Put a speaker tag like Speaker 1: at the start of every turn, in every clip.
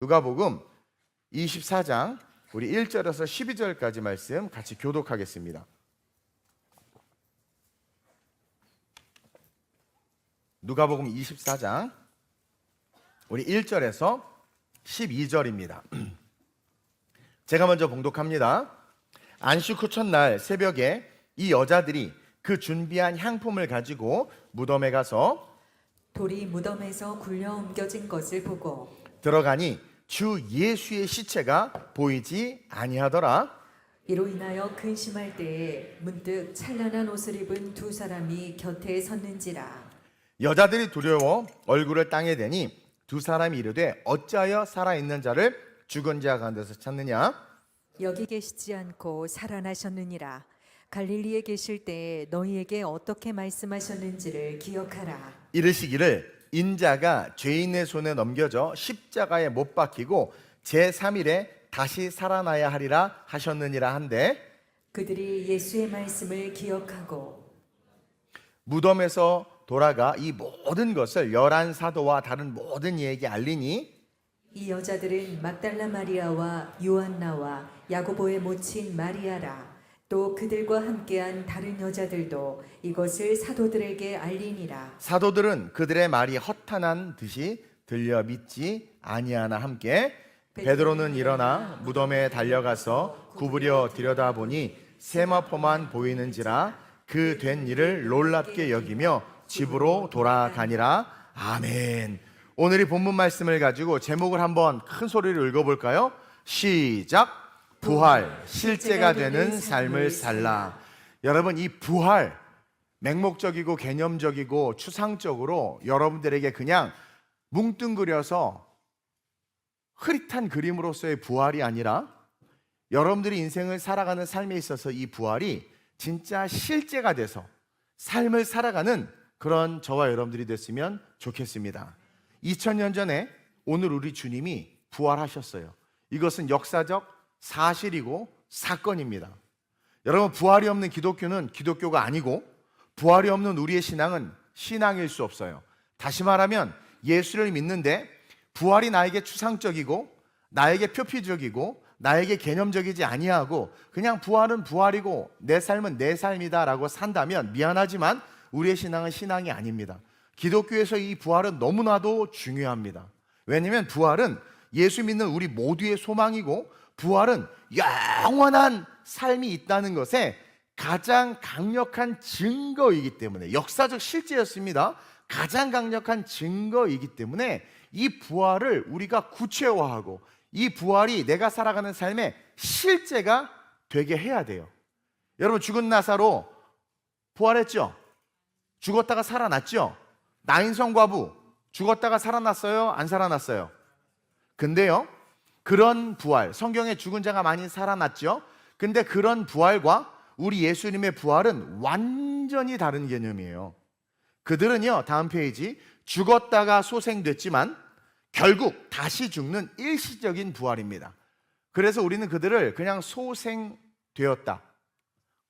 Speaker 1: 누가복음 24장 우리 1절에서 12절까지 말씀 같이 교독하겠습니다. 누가복음 24장 우리 1절에서 12절입니다. 제가 먼저 봉독합니다. 안식 후 첫날 새벽에 이 여자들이 그 준비한 향품을 가지고 무덤에 가서
Speaker 2: 돌이 무덤에서 굴려 옮겨진 것을 보고
Speaker 1: 들어가니 주 예수의 시체가 보이지 아니하더라.
Speaker 2: 이로 인하여 근심할 때에 문득 찬란한 옷을 입은 두 사람이 곁에 섰는지라.
Speaker 1: 여자들이 두려워 얼굴을 땅에 대니 두 사람이 이르되 어찌하여 살아있는 자를 죽은 자 가운데서 찾느냐?
Speaker 2: 여기 계시지 않고 살아나셨느니라. 갈릴리에 계실 때에 너희에게 어떻게 말씀하셨는지를 기억하라.
Speaker 1: 이르시기를 인자가 죄인의 손에 넘겨져 십자가에 못 박히고 제3일에 다시 살아나야 하리라 하셨느니라 한데,
Speaker 2: 그들이 예수의 말씀을 기억하고
Speaker 1: 무덤에서 돌아가 이 모든 것을 11사도와 다른 모든 이에게 알리니
Speaker 2: 이 여자들은 막달라 마리아와 요한나와 야고보의 모친 마리아라. 또 그들과 함께한 다른 여자들도 이것을 사도들에게 알리니라.
Speaker 1: 사도들은 그들의 말이 허탄한 듯이 들려 믿지 아니하나 함께 베드로는 일어나 무덤에 달려가서 구부려 들여다보니 세마포만 보이는지라 그 된 일을 놀랍게 여기며 집으로 돌아가니라. 아멘. 오늘 이 본문 말씀을 가지고 제목을 한번 큰 소리로 읽어볼까요? 시작. 부활, 실제가 되는 삶을 살라. 여러분, 이 부활 맹목적이고 개념적이고 추상적으로 여러분들에게 그냥 뭉뚱그려서 흐릿한 그림으로서의 부활이 아니라 여러분들이 인생을 살아가는 삶에 있어서 이 부활이 진짜 실제가 돼서 삶을 살아가는 그런 저와 여러분들이 됐으면 좋겠습니다. 2000년 전에 오늘 우리 주님이 부활하셨어요. 이것은 역사적 사실이고 사건입니다. 여러분, 부활이 없는 기독교는 기독교가 아니고 부활이 없는 우리의 신앙은 신앙일 수 없어요. 다시 말하면 예수를 믿는데 부활이 나에게 추상적이고 나에게 표피적이고 나에게 개념적이지 아니하고 그냥 부활은 부활이고 내 삶은 내 삶이다 라고 산다면 미안하지만 우리의 신앙은 신앙이 아닙니다. 기독교에서 이 부활은 너무나도 중요합니다. 왜냐하면 부활은 예수 믿는 우리 모두의 소망이고 부활은 영원한 삶이 있다는 것에 가장 강력한 증거이기 때문에, 역사적 실제였습니다. 가장 강력한 증거이기 때문에 이 부활을 우리가 구체화하고 이 부활이 내가 살아가는 삶의 실제가 되게 해야 돼요. 여러분, 죽은 나사로 부활했죠? 죽었다가 살아났죠? 나인성 과부 죽었다가 살아났어요? 안 살아났어요? 근데요, 그런 부활, 성경에 죽은 자가 많이 살아났죠? 근데 그런 부활과 우리 예수님의 부활은 완전히 다른 개념이에요. 그들은요, 다음 페이지, 죽었다가 소생됐지만 결국 다시 죽는 일시적인 부활입니다. 그래서 우리는 그들을 그냥 소생되었다,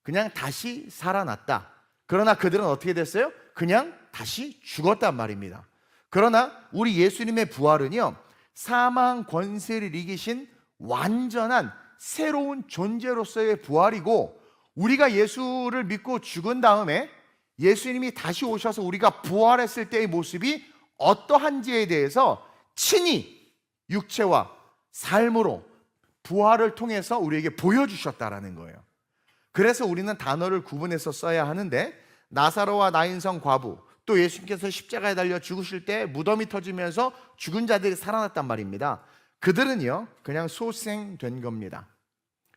Speaker 1: 그냥 다시 살아났다. 그러나 그들은 어떻게 됐어요? 그냥 다시 죽었단 말입니다. 그러나 우리 예수님의 부활은요, 사망 권세를 이기신 완전한 새로운 존재로서의 부활이고, 우리가 예수를 믿고 죽은 다음에 예수님이 다시 오셔서 우리가 부활했을 때의 모습이 어떠한지에 대해서 친히 육체와 삶으로 부활을 통해서 우리에게 보여주셨다라는 거예요. 그래서 우리는 단어를 구분해서 써야 하는데, 나사로와 나인성 과부, 또 예수님께서 십자가에 달려 죽으실 때 무덤이 터지면서 죽은 자들이 살아났단 말입니다. 그들은요, 그냥 소생된 겁니다.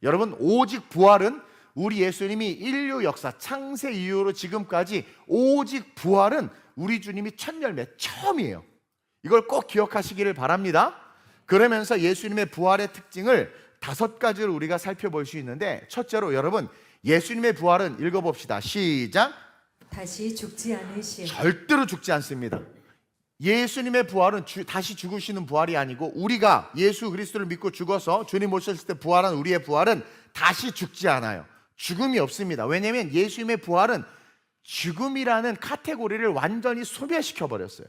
Speaker 1: 여러분, 오직 부활은 우리 예수님이 인류 역사 창세 이후로 지금까지 오직 부활은 우리 주님이 첫 열매, 처음이에요. 이걸 꼭 기억하시기를 바랍니다. 그러면서 예수님의 부활의 특징을 5가지를 우리가 살펴볼 수 있는데, 첫째로 여러분, 예수님의 부활은 읽어봅시다. 시작.
Speaker 2: 다시 죽지 않으시오.
Speaker 1: 절대로 죽지 않습니다. 예수님의 부활은 다시 죽으시는 부활이 아니고, 우리가 예수 그리스도를 믿고 죽어서 주님 오셨을 때 부활한 우리의 부활은 다시 죽지 않아요. 죽음이 없습니다. 왜냐하면 예수님의 부활은 죽음이라는 카테고리를 완전히 소멸시켜 버렸어요.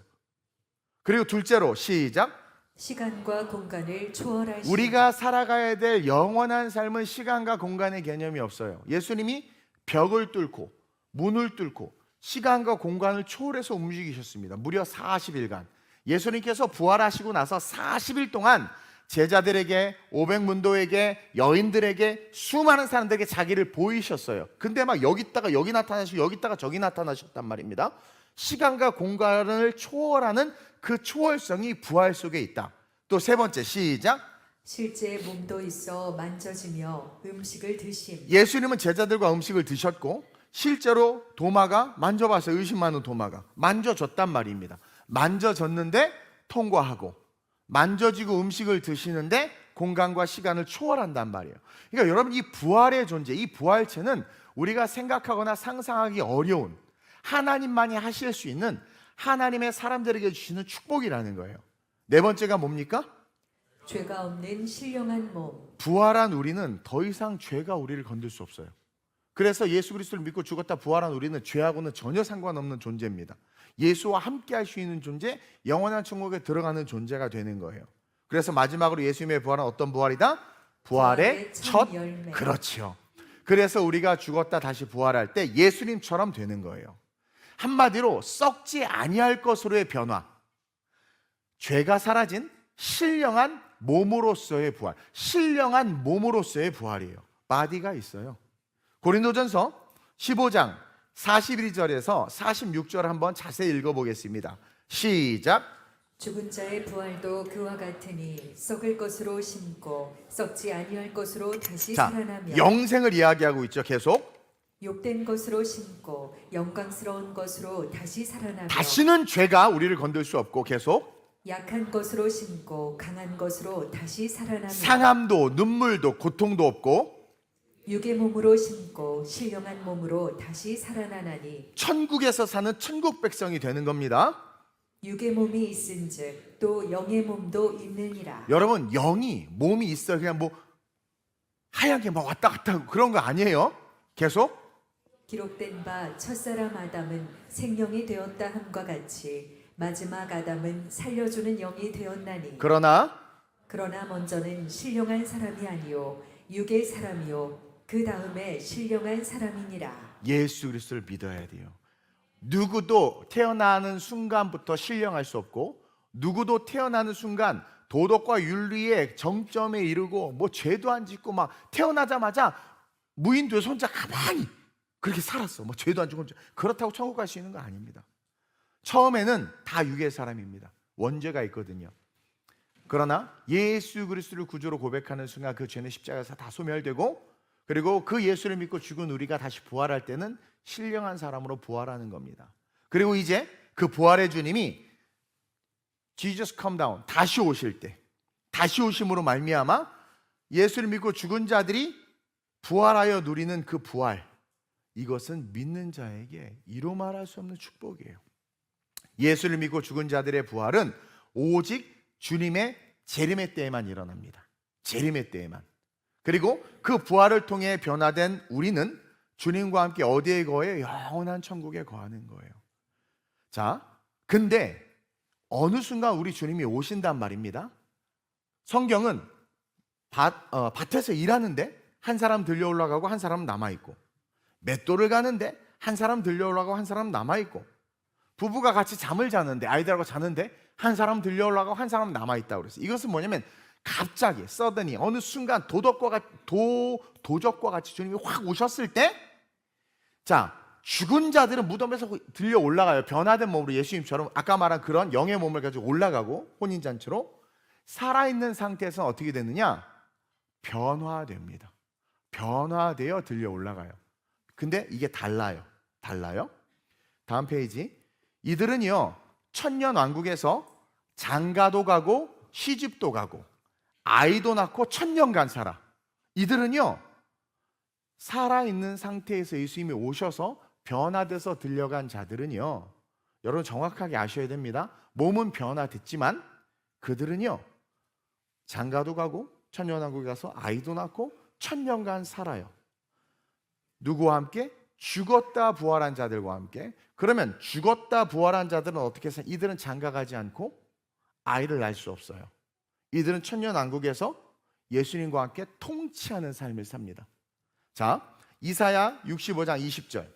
Speaker 1: 그리고 둘째로 시작.
Speaker 2: 시간과 공간을 초월하신
Speaker 1: 우리가 살아가야 될 영원한 삶은 시간과 공간의 개념이 없어요. 예수님이 벽을 뚫고 문을 뚫고 시간과 공간을 초월해서 움직이셨습니다. 무려 40일간. 예수님께서 부활하시고 나서 40일 동안 제자들에게, 500문도에게, 여인들에게, 수많은 사람들에게 자기를 보이셨어요. 근데 막 여기 있다가 여기 나타나시고 여기 있다가 저기 나타나셨단 말입니다. 시간과 공간을 초월하는 그 초월성이 부활 속에 있다. 또 세 번째, 시작.
Speaker 2: 실제 몸도 있어 만져지며 음식을 드심.
Speaker 1: 예수님은 제자들과 음식을 드셨고 실제로 도마가 만져봤어요. 의심 많은 도마가 만져줬단 말입니다. 만져졌는데 통과하고, 만져지고 음식을 드시는데 공간과 시간을 초월한단 말이에요. 그러니까 여러분, 이 부활의 존재, 이 부활체는 우리가 생각하거나 상상하기 어려운, 하나님만이 하실 수 있는 하나님의 사람들에게 주시는 축복이라는 거예요. 네 번째가 뭡니까?
Speaker 2: 죄가 없는 신령한 몸.
Speaker 1: 부활한 우리는 더 이상 죄가 우리를 건들 수 없어요. 그래서 예수 그리스도를 믿고 죽었다 부활한 우리는 죄하고는 전혀 상관없는 존재입니다. 예수와 함께 할 수 있는 존재, 영원한 천국에 들어가는 존재가 되는 거예요. 그래서 마지막으로 예수님의 부활은 어떤 부활이다? 부활의 첫
Speaker 2: 열매.
Speaker 1: 그렇죠. 그래서 우리가 죽었다 다시 부활할 때 예수님처럼 되는 거예요. 한마디로 썩지 아니할 것으로의 변화, 죄가 사라진 신령한 몸으로서의 부활, 신령한 몸으로서의 부활이에요. 바디가 있어요. 고린도전서 15장 41절에서 46절 한번 자세히 읽어보겠습니다. 시작.
Speaker 2: 죽은 자의 부활도 그와 같으니 썩을 것으로 심고 썩지 아니할 것으로 다시
Speaker 1: 자,
Speaker 2: 살아나며
Speaker 1: 영생을 이야기하고 있죠. 계속
Speaker 2: 욕된 것으로 심고 영광스러운 것으로 다시 살아나며
Speaker 1: 다시는 죄가 우리를 건들 수 없고, 계속
Speaker 2: 약한 것으로 심고 강한 것으로 다시 살아나며
Speaker 1: 상함도 눈물도 고통도 없고
Speaker 2: 육의 몸으로 심고 신령한 몸으로 다시 살아나나니
Speaker 1: 천국에서 사는 천국 백성이 되는 겁니다.
Speaker 2: 육의 몸이 있은즉 또 영의 몸도 있느니라.
Speaker 1: 여러분, 영이 몸이 있어요. 그냥 뭐 하얀 게 막 왔다 갔다 하고 그런 거 아니에요. 계속
Speaker 2: 기록된 바 첫사람 아담은 생명이 되었다 함과 같이 마지막 아담은 살려주는 영이 되었나니
Speaker 1: 그러나
Speaker 2: 먼저는 신령한 사람이 아니요 육의 사람이요 그 다음에 신령한 사람이니라.
Speaker 1: 예수 그리스도를 믿어야 돼요. 누구도 태어나는 순간부터 신령할 수 없고, 누구도 태어나는 순간 도덕과 윤리의 정점에 이르고 뭐 죄도 안 짓고 막 태어나자마자 무인도에서 혼자 가만히 그렇게 살았어. 뭐 죄도 안 짓고 그렇다고 천국 갈 수 있는 거 아닙니다. 처음에는 다 육의 사람입니다. 원죄가 있거든요. 그러나 예수 그리스도를 구주로 고백하는 순간 그 죄는 십자가에서 다 소멸되고, 그리고 그 예수를 믿고 죽은 우리가 다시 부활할 때는 신령한 사람으로 부활하는 겁니다. 그리고 이제 그 부활의 주님이 Jesus come down, 다시 오실 때, 다시 오심으로 말미암아 예수를 믿고 죽은 자들이 부활하여 누리는 그 부활, 이것은 믿는 자에게 이루 말할 수 없는 축복이에요. 예수를 믿고 죽은 자들의 부활은 오직 주님의 재림의 때에만 일어납니다. 재림의 때에만. 그리고 그 부활을 통해 변화된 우리는 주님과 함께 어디에 거해? 영원한 천국에 거하는 거예요. 자, 근데 어느 순간 우리 주님이 오신단 말입니다. 성경은 밭에서 일하는데 한 사람 들려 올라가고 한 사람 남아있고, 맷돌을 가는데 한 사람 들려 올라가고 한 사람 남아있고, 부부가 같이 잠을 자는데, 아이들하고 자는데 한 사람 들려 올라가고 한 사람 남아있다고 그랬어요. 이것은 뭐냐면 갑자기 서든이 어느 순간 도적과 같이 주님이 확 오셨을 때, 자, 죽은 자들은 무덤에서 들려 올라가요. 변화된 몸으로 예수님처럼 아까 말한 그런 영의 몸을 가지고 올라가고 혼인잔치로. 살아있는 상태에서는 어떻게 되느냐? 변화됩니다. 변화되어 들려 올라가요. 근데 이게 달라요. 다음 페이지. 이들은요, 천년왕국에서 장가도 가고 시집도 가고 아이도 낳고 천년간 살아. 이들은요, 살아있는 상태에서 예수님이 오셔서 변화돼서 들려간 자들은요, 여러분 정확하게 아셔야 됩니다. 몸은 변화됐지만 그들은요, 장가도 가고 천년왕국에 가서 아이도 낳고 천년간 살아요. 누구와 함께? 죽었다 부활한 자들과 함께. 그러면 죽었다 부활한 자들은 어떻게 해서? 이들은 장가 가지 않고 아이를 낳을 수 없어요. 이들은 천년왕국에서 예수님과 함께 통치하는 삶을 삽니다. 자, 이사야 65장 20절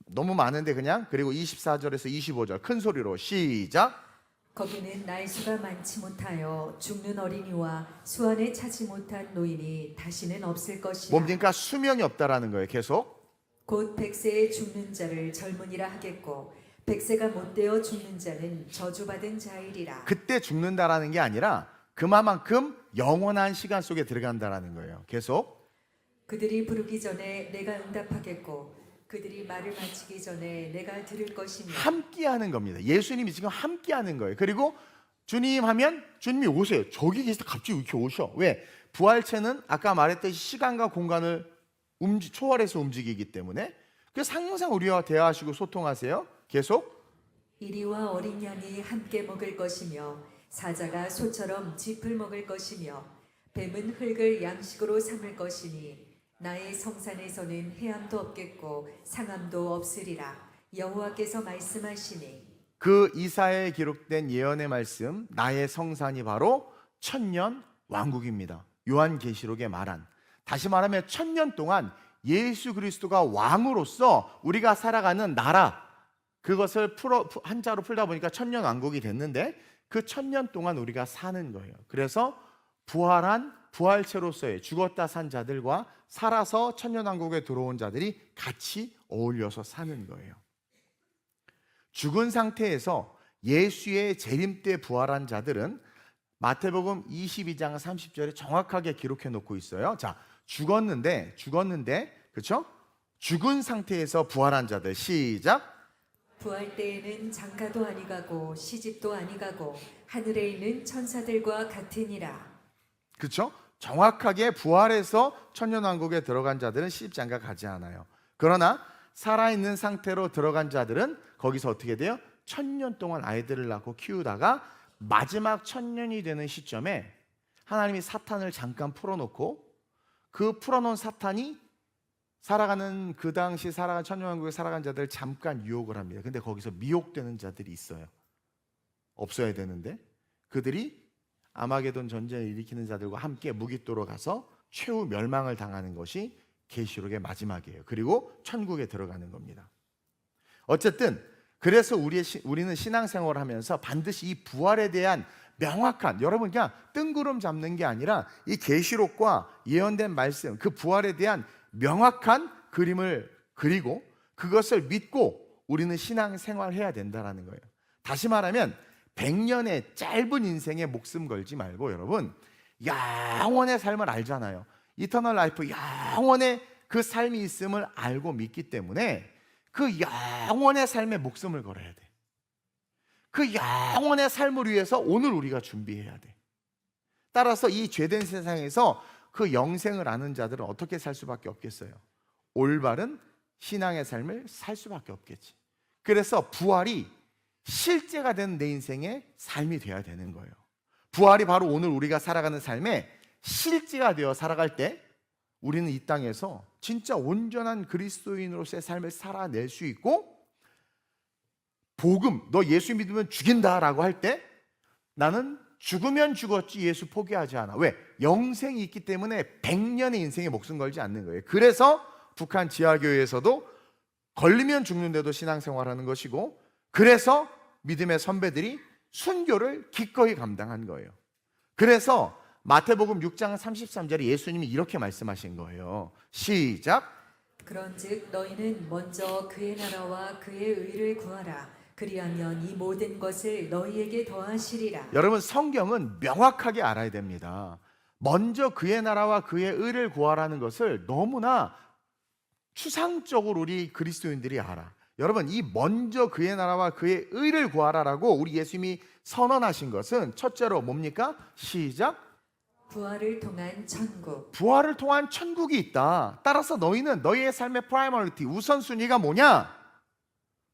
Speaker 1: 너무 많은데 그냥, 그리고 24절에서 25절 큰 소리로 시작.
Speaker 2: 거기는 날수가 많지 못하여 죽는 어린이와 수완에 차지 못한 노인이 다시는 없을 것이라.
Speaker 1: 뭡니까? 수명이 없다라는 거예요. 계속.
Speaker 2: 곧 100세에 죽는 자를 젊은이라 하겠고 100세가 못되어 죽는 자는 저주받은 자이리라.
Speaker 1: 그때 죽는다라는 게 아니라 그만큼 영원한 시간 속에 들어간다라는 거예요. 계속.
Speaker 2: 그들이 부르기 전에 내가 응답하겠고 그들이 말을 마치기 전에 내가 들을 것이며.
Speaker 1: 함께하는 겁니다. 예수님이 지금 함께하는 거예요. 그리고 주님 하면 주님이 오세요. 저기 계시다 갑자기 이렇게 오셔. 왜? 부활체는 아까 말했듯이 시간과 공간을 초월해서 움직이기 때문에 그래서 항상 우리와 대화하시고 소통하세요. 계속.
Speaker 2: 이리와 어린 양이 함께 먹을 것이며 사자가 소처럼 짚을 먹을 것이며 뱀은 흙을 양식으로 삼을 것이니 나의 성산에서는 해함도 없겠고 상함도 없으리라. 여호와께서 말씀하시니.
Speaker 1: 그 이사야에 기록된 예언의 말씀, 나의 성산이 바로 천년 왕국입니다. 요한계시록에 말한, 다시 말하면 천년 동안 예수 그리스도가 왕으로서 우리가 살아가는 나라, 그것을 한자로 풀다 보니까 천년 왕국이 됐는데 그 천년 동안 우리가 사는 거예요. 그래서 부활한 부활체로서의 죽었다 산 자들과 살아서 천년왕국에 들어온 자들이 같이 어울려서 사는 거예요. 죽은 상태에서 예수의 재림 때 부활한 자들은 마태복음 22장 30절에 정확하게 기록해 놓고 있어요. 자, 죽었는데 그렇죠? 죽은 상태에서 부활한 자들 시작.
Speaker 2: 부활 때에는 장가도 아니가고 시집도 아니가고 하늘에 있는 천사들과 같으니라.
Speaker 1: 그렇죠? 정확하게 부활해서 천년왕국에 들어간 자들은 시집장가 가지 않아요. 그러나 살아있는 상태로 들어간 자들은 거기서 어떻게 돼요? 천년 동안 아이들을 낳고 키우다가 마지막 천년이 되는 시점에 하나님이 사탄을 잠깐 풀어놓고 그 풀어놓은 사탄이 살아가는 그 당시 살아간 천년왕국에 살아간 자들을 잠깐 유혹을 합니다. 근데 거기서 미혹되는 자들이 있어요. 없어야 되는데 그들이 아마게돈 전쟁을 일으키는 자들과 함께 무기토로 가서 최후 멸망을 당하는 것이 계시록의 마지막이에요. 그리고 천국에 들어가는 겁니다. 어쨌든 그래서 우리는 신앙생활을 하면서 반드시 이 부활에 대한 명확한, 여러분 그냥 뜬구름 잡는 게 아니라 이 계시록과 예언된 말씀, 그 부활에 대한 명확한 그림을 그리고 그것을 믿고 우리는 신앙생활해야 된다는 거예요. 다시 말하면 100년의 짧은 인생에 목숨 걸지 말고 여러분 영원의 삶을 알잖아요. 이터널 라이프, 영원의 그 삶이 있음을 알고 믿기 때문에 그 영원의 삶에 목숨을 걸어야 돼. 그 영원의 삶을 위해서 오늘 우리가 준비해야 돼. 따라서 이 죄된 세상에서 그 영생을 아는 자들은 어떻게 살 수밖에 없겠어요? 올바른 신앙의 삶을 살 수밖에 없겠지. 그래서 부활이 실제가 된 내 인생의 삶이 되어야 되는 거예요. 부활이 바로 오늘 우리가 살아가는 삶의 실제가 되어 살아갈 때 우리는 이 땅에서 진짜 온전한 그리스도인으로서의 삶을 살아낼 수 있고, 복음, 너 예수 믿으면 죽인다라고 할 때 나는 죽으면 죽었지 예수 포기하지 않아. 왜? 영생이 있기 때문에 100년의 인생에 목숨 걸지 않는 거예요. 그래서 북한 지하교회에서도 걸리면 죽는데도 신앙생활하는 것이고, 그래서 믿음의 선배들이 순교를 기꺼이 감당한 거예요. 그래서 마태복음 6장 33절에 예수님이 이렇게 말씀하신 거예요. 시작.
Speaker 2: 그런즉 너희는 먼저 그의 나라와 그의 의를 구하라. 그리하면 이 모든 것을 너희에게 더하시리라.
Speaker 1: 여러분, 성경은 명확하게 알아야 됩니다. 먼저 그의 나라와 그의 의를 구하라는 것을 너무나 추상적으로 우리 그리스도인들이 알아. 여러분, 이 먼저 그의 나라와 그의 의를 구하라라고 우리 예수님이 선언하신 것은 첫째로 뭡니까? 시작.
Speaker 2: 부활을 통한 천국.
Speaker 1: 부활을 통한 천국이 있다. 따라서 너희는 너희의 삶의 프라이머리티, 우선순위가 뭐냐?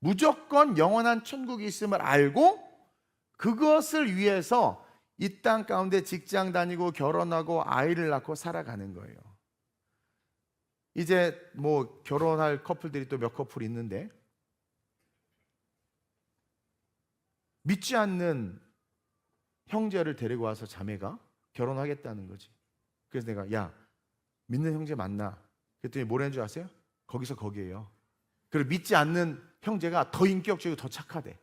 Speaker 1: 무조건 영원한 천국이 있음을 알고 그것을 위해서 이 땅 가운데 직장 다니고 결혼하고 아이를 낳고 살아가는 거예요. 이제 뭐 결혼할 커플들이 또 몇 커플 있는데 믿지 않는 형제를 데리고 와서 자매가 결혼하겠다는 거지. 그래서 내가 야, 믿는 형제 만나. 그랬더니 뭐라는 줄 아세요? 거기서 거기에요. 그리고 믿지 않는 형제가 더 인격적이고 더 착하대.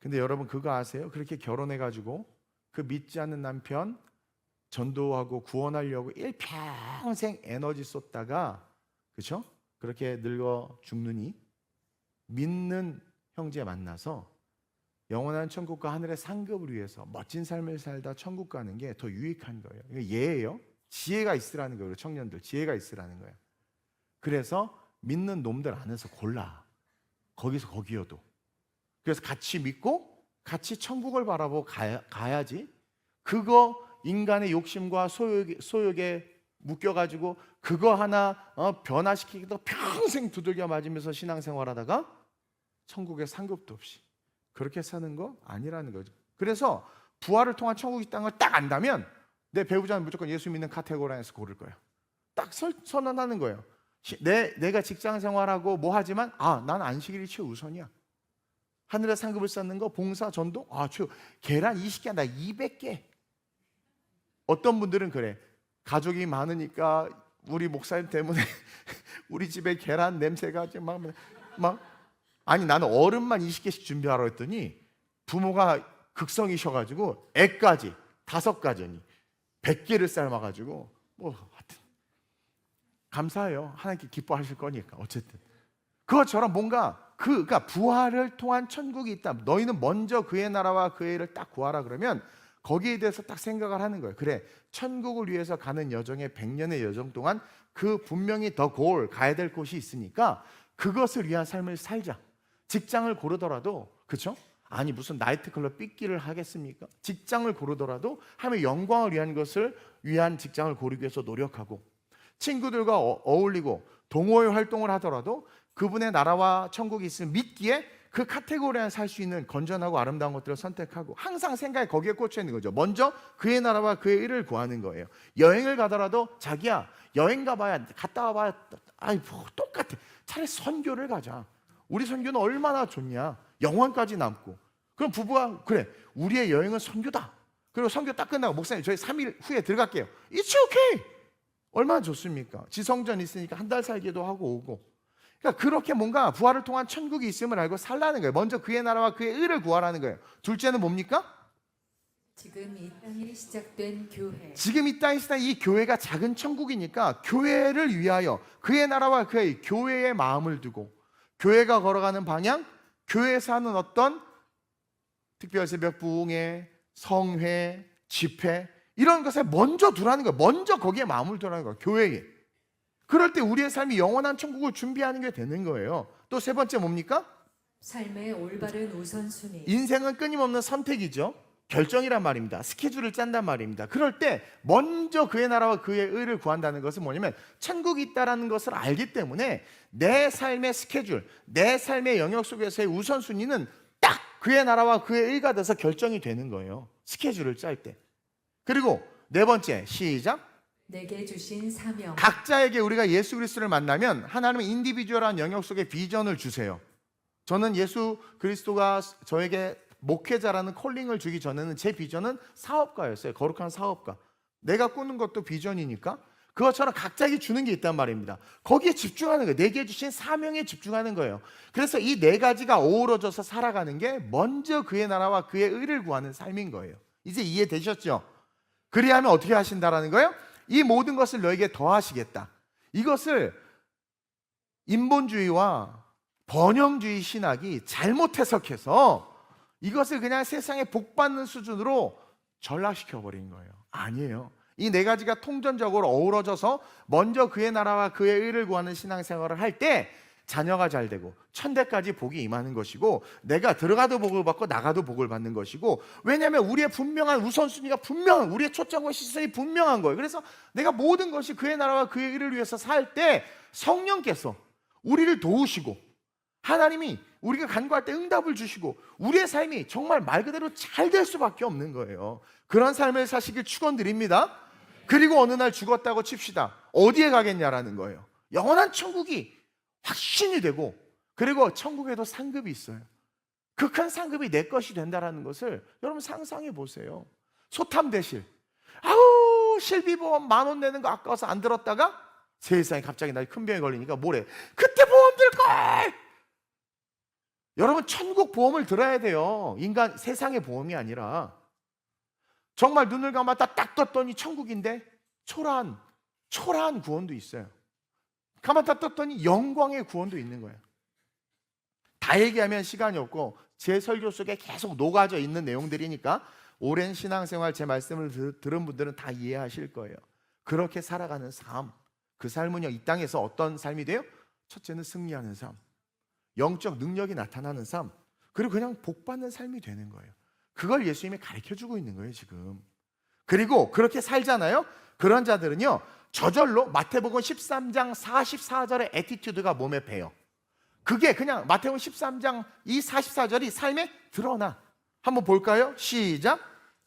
Speaker 1: 근데 여러분 그거 아세요? 그렇게 결혼해가지고 그 믿지 않는 남편 전도하고 구원하려고 일평생 에너지 쏟다가, 그렇죠? 그렇게 늙어 죽느니 믿는 형제 만나서 영원한 천국과 하늘의 상급을 위해서 멋진 삶을 살다 천국 가는 게 더 유익한 거예요. 이게 예예요. 지혜가 있으라는 거예요. 청년들 지혜가 있으라는 거예요. 그래서 믿는 놈들 안에서 골라. 거기서 거기여도. 그래서 같이 믿고 같이 천국을 바라보고 가야지. 그거 인간의 욕심과 소욕에 묶여가지고 그거 하나 변화시키기도 평생 두들겨 맞으면서 신앙생활하다가 천국의 상급도 없이 그렇게 사는 거 아니라는 거죠. 그래서 부활을 통한 천국이 있다는 걸 딱 안다면 내 배우자는 무조건 예수 믿는 카테고리 안에서 고를 거예요. 딱 선언하는 거예요. 내가 직장 생활하고 뭐 하지만 난 안식일이 최우선이야. 하늘의 상급을 쌓는 거, 봉사, 전도, 계란 20개, 나 200개. 어떤 분들은 그래. 가족이 많으니까 우리 목사님 때문에 우리 집에 계란 냄새가 막 아니 나는 얼음만 20개씩 준비하라고 했더니 부모가 극성이셔가지고 애까지 5가정이 100개를 삶아가지고 하여튼 감사해요. 하나님께 기뻐하실 거니까. 어쨌든 그것처럼 뭔가 그러니까 부활을 통한 천국이 있다. 너희는 먼저 그의 나라와 그의 일을 딱 구하라 그러면 거기에 대해서 딱 생각을 하는 거예요. 그래, 천국을 위해서 가는 여정의 100년의 여정 동안 그 분명히 더 가야 될 곳이 있으니까 그것을 위한 삶을 살자. 직장을 고르더라도, 그렇죠? 아니 무슨 나이트클럽 삐끼를 하겠습니까? 직장을 고르더라도 하나님의 영광을 위한 것을 위한 직장을 고르기 위해서 노력하고, 친구들과 어울리고 동호회 활동을 하더라도 그분의 나라와 천국이 있음을 믿기에 그 카테고리 안에 살 수 있는 건전하고 아름다운 것들을 선택하고 항상 생각이 거기에 꽂혀 있는 거죠. 먼저 그의 나라와 그의 일을 구하는 거예요. 여행을 가더라도 자기야 여행 가봐야 갔다 와봐야 똑같아. 차라리 선교를 가자. 우리 선교는 얼마나 좋냐. 영원까지 남고. 그럼 부부가 그래 우리의 여행은 선교다. 그리고 선교 딱 끝나고 목사님 저희 3일 후에 들어갈게요. It's okay. 얼마나 좋습니까? 지성전 있으니까 한 달 살기도 하고 오고. 그러니까 그렇게 뭔가 부활을 통한 천국이 있음을 알고 살라는 거예요. 먼저 그의 나라와 그의 의를 구하라는 거예요. 둘째는 뭡니까?
Speaker 2: 지금 이 땅에 시작된 교회.
Speaker 1: 지금 이 땅에 시작된 이 교회가 작은 천국이니까 교회를 위하여 그의 나라와 그의 교회의 마음을 두고 교회가 걸어가는 방향, 교회에서 하는 어떤 특별 새벽 부흥회, 성회, 집회 이런 것에 먼저 두라는 거예요. 먼저 거기에 마음을 두라는 거예요. 교회에. 그럴 때 우리의 삶이 영원한 천국을 준비하는 게 되는 거예요. 또 세 번째 뭡니까?
Speaker 2: 삶의 올바른 우선순위.
Speaker 1: 인생은 끊임없는 선택이죠. 결정이란 말입니다. 스케줄을 짠단 말입니다. 그럴 때 먼저 그의 나라와 그의 의를 구한다는 것은 뭐냐면 천국이 있다는 것을 알기 때문에 내 삶의 스케줄, 내 삶의 영역 속에서의 우선순위는 딱 그의 나라와 그의 의가 돼서 결정이 되는 거예요. 스케줄을 짤 때. 그리고 네 번째, 시작.
Speaker 2: 내게 주신 사명.
Speaker 1: 각자에게 우리가 예수 그리스도를 만나면 하나님은 인디비주얼한 영역 속에 비전을 주세요. 저는 예수 그리스도가 저에게 목회자라는 콜링을 주기 전에는 제 비전은 사업가였어요. 거룩한 사업가. 내가 꾸는 것도 비전이니까 그것처럼 각자에게 주는 게 있단 말입니다. 거기에 집중하는 거예요. 내게 주신 사명에 집중하는 거예요. 그래서 이 네 가지가 어우러져서 살아가는 게 먼저 그의 나라와 그의 의를 구하는 삶인 거예요. 이제 이해되셨죠? 그래야 하면 어떻게 하신다라는 거예요? 이 모든 것을 너에게 더하시겠다. 이것을 인본주의와 번영주의 신학이 잘못 해석해서 이것을 그냥 세상에 복받는 수준으로 전락시켜버린 거예요. 아니에요. 이 네 가지가 통전적으로 어우러져서 먼저 그의 나라와 그의 의를 구하는 신앙생활을 할 때 자녀가 잘 되고 천대까지 복이 임하는 것이고 내가 들어가도 복을 받고 나가도 복을 받는 것이고, 왜냐하면 우리의 분명한 우선순위가 분명한, 우리의 초점과 시선이 분명한 거예요. 그래서 내가 모든 것이 그의 나라와 그의 의를 위해서 살 때 성령께서 우리를 도우시고 하나님이 우리가 간구할 때 응답을 주시고 우리의 삶이 정말 말 그대로 잘 될 수밖에 없는 거예요. 그런 삶을 사시길 축원드립니다. 그리고 어느 날 죽었다고 칩시다. 어디에 가겠냐라는 거예요. 영원한 천국이 확신이 되고, 그리고 천국에도 상급이 있어요. 그 큰 상급이 내 것이 된다는 것을 여러분 상상해 보세요. 소탐대실. 아우, 실비보험 10,000원 내는 거 아까워서 안 들었다가 세상에 갑자기 나 큰 병에 걸리니까 뭐래? 그때 보험 들걸! 여러분, 천국 보험을 들어야 돼요. 인간 세상의 보험이 아니라. 정말 눈을 감았다 딱 떴더니 천국인데 초라한 구원도 있어요. 감았다 떴더니 영광의 구원도 있는 거예요. 다 얘기하면 시간이 없고 제 설교 속에 계속 녹아져 있는 내용들이니까 오랜 신앙생활 제 말씀을 들은 분들은 다 이해하실 거예요. 그렇게 살아가는 삶, 그 삶은요, 이 땅에서 어떤 삶이 돼요? 첫째는 승리하는 삶, 영적 능력이 나타나는 삶, 그리고 그냥 복받는 삶이 되는 거예요. 그걸 예수님이 가르쳐주고 있는 거예요, 지금. 그리고 그렇게 살잖아요. 그런 자들은요, 저절로 마태복음 13장 44절의 애티튜드가 몸에 배요. 그게 그냥 마태복음 13장 이 44절이 삶에 드러나. 한번 볼까요? 시작.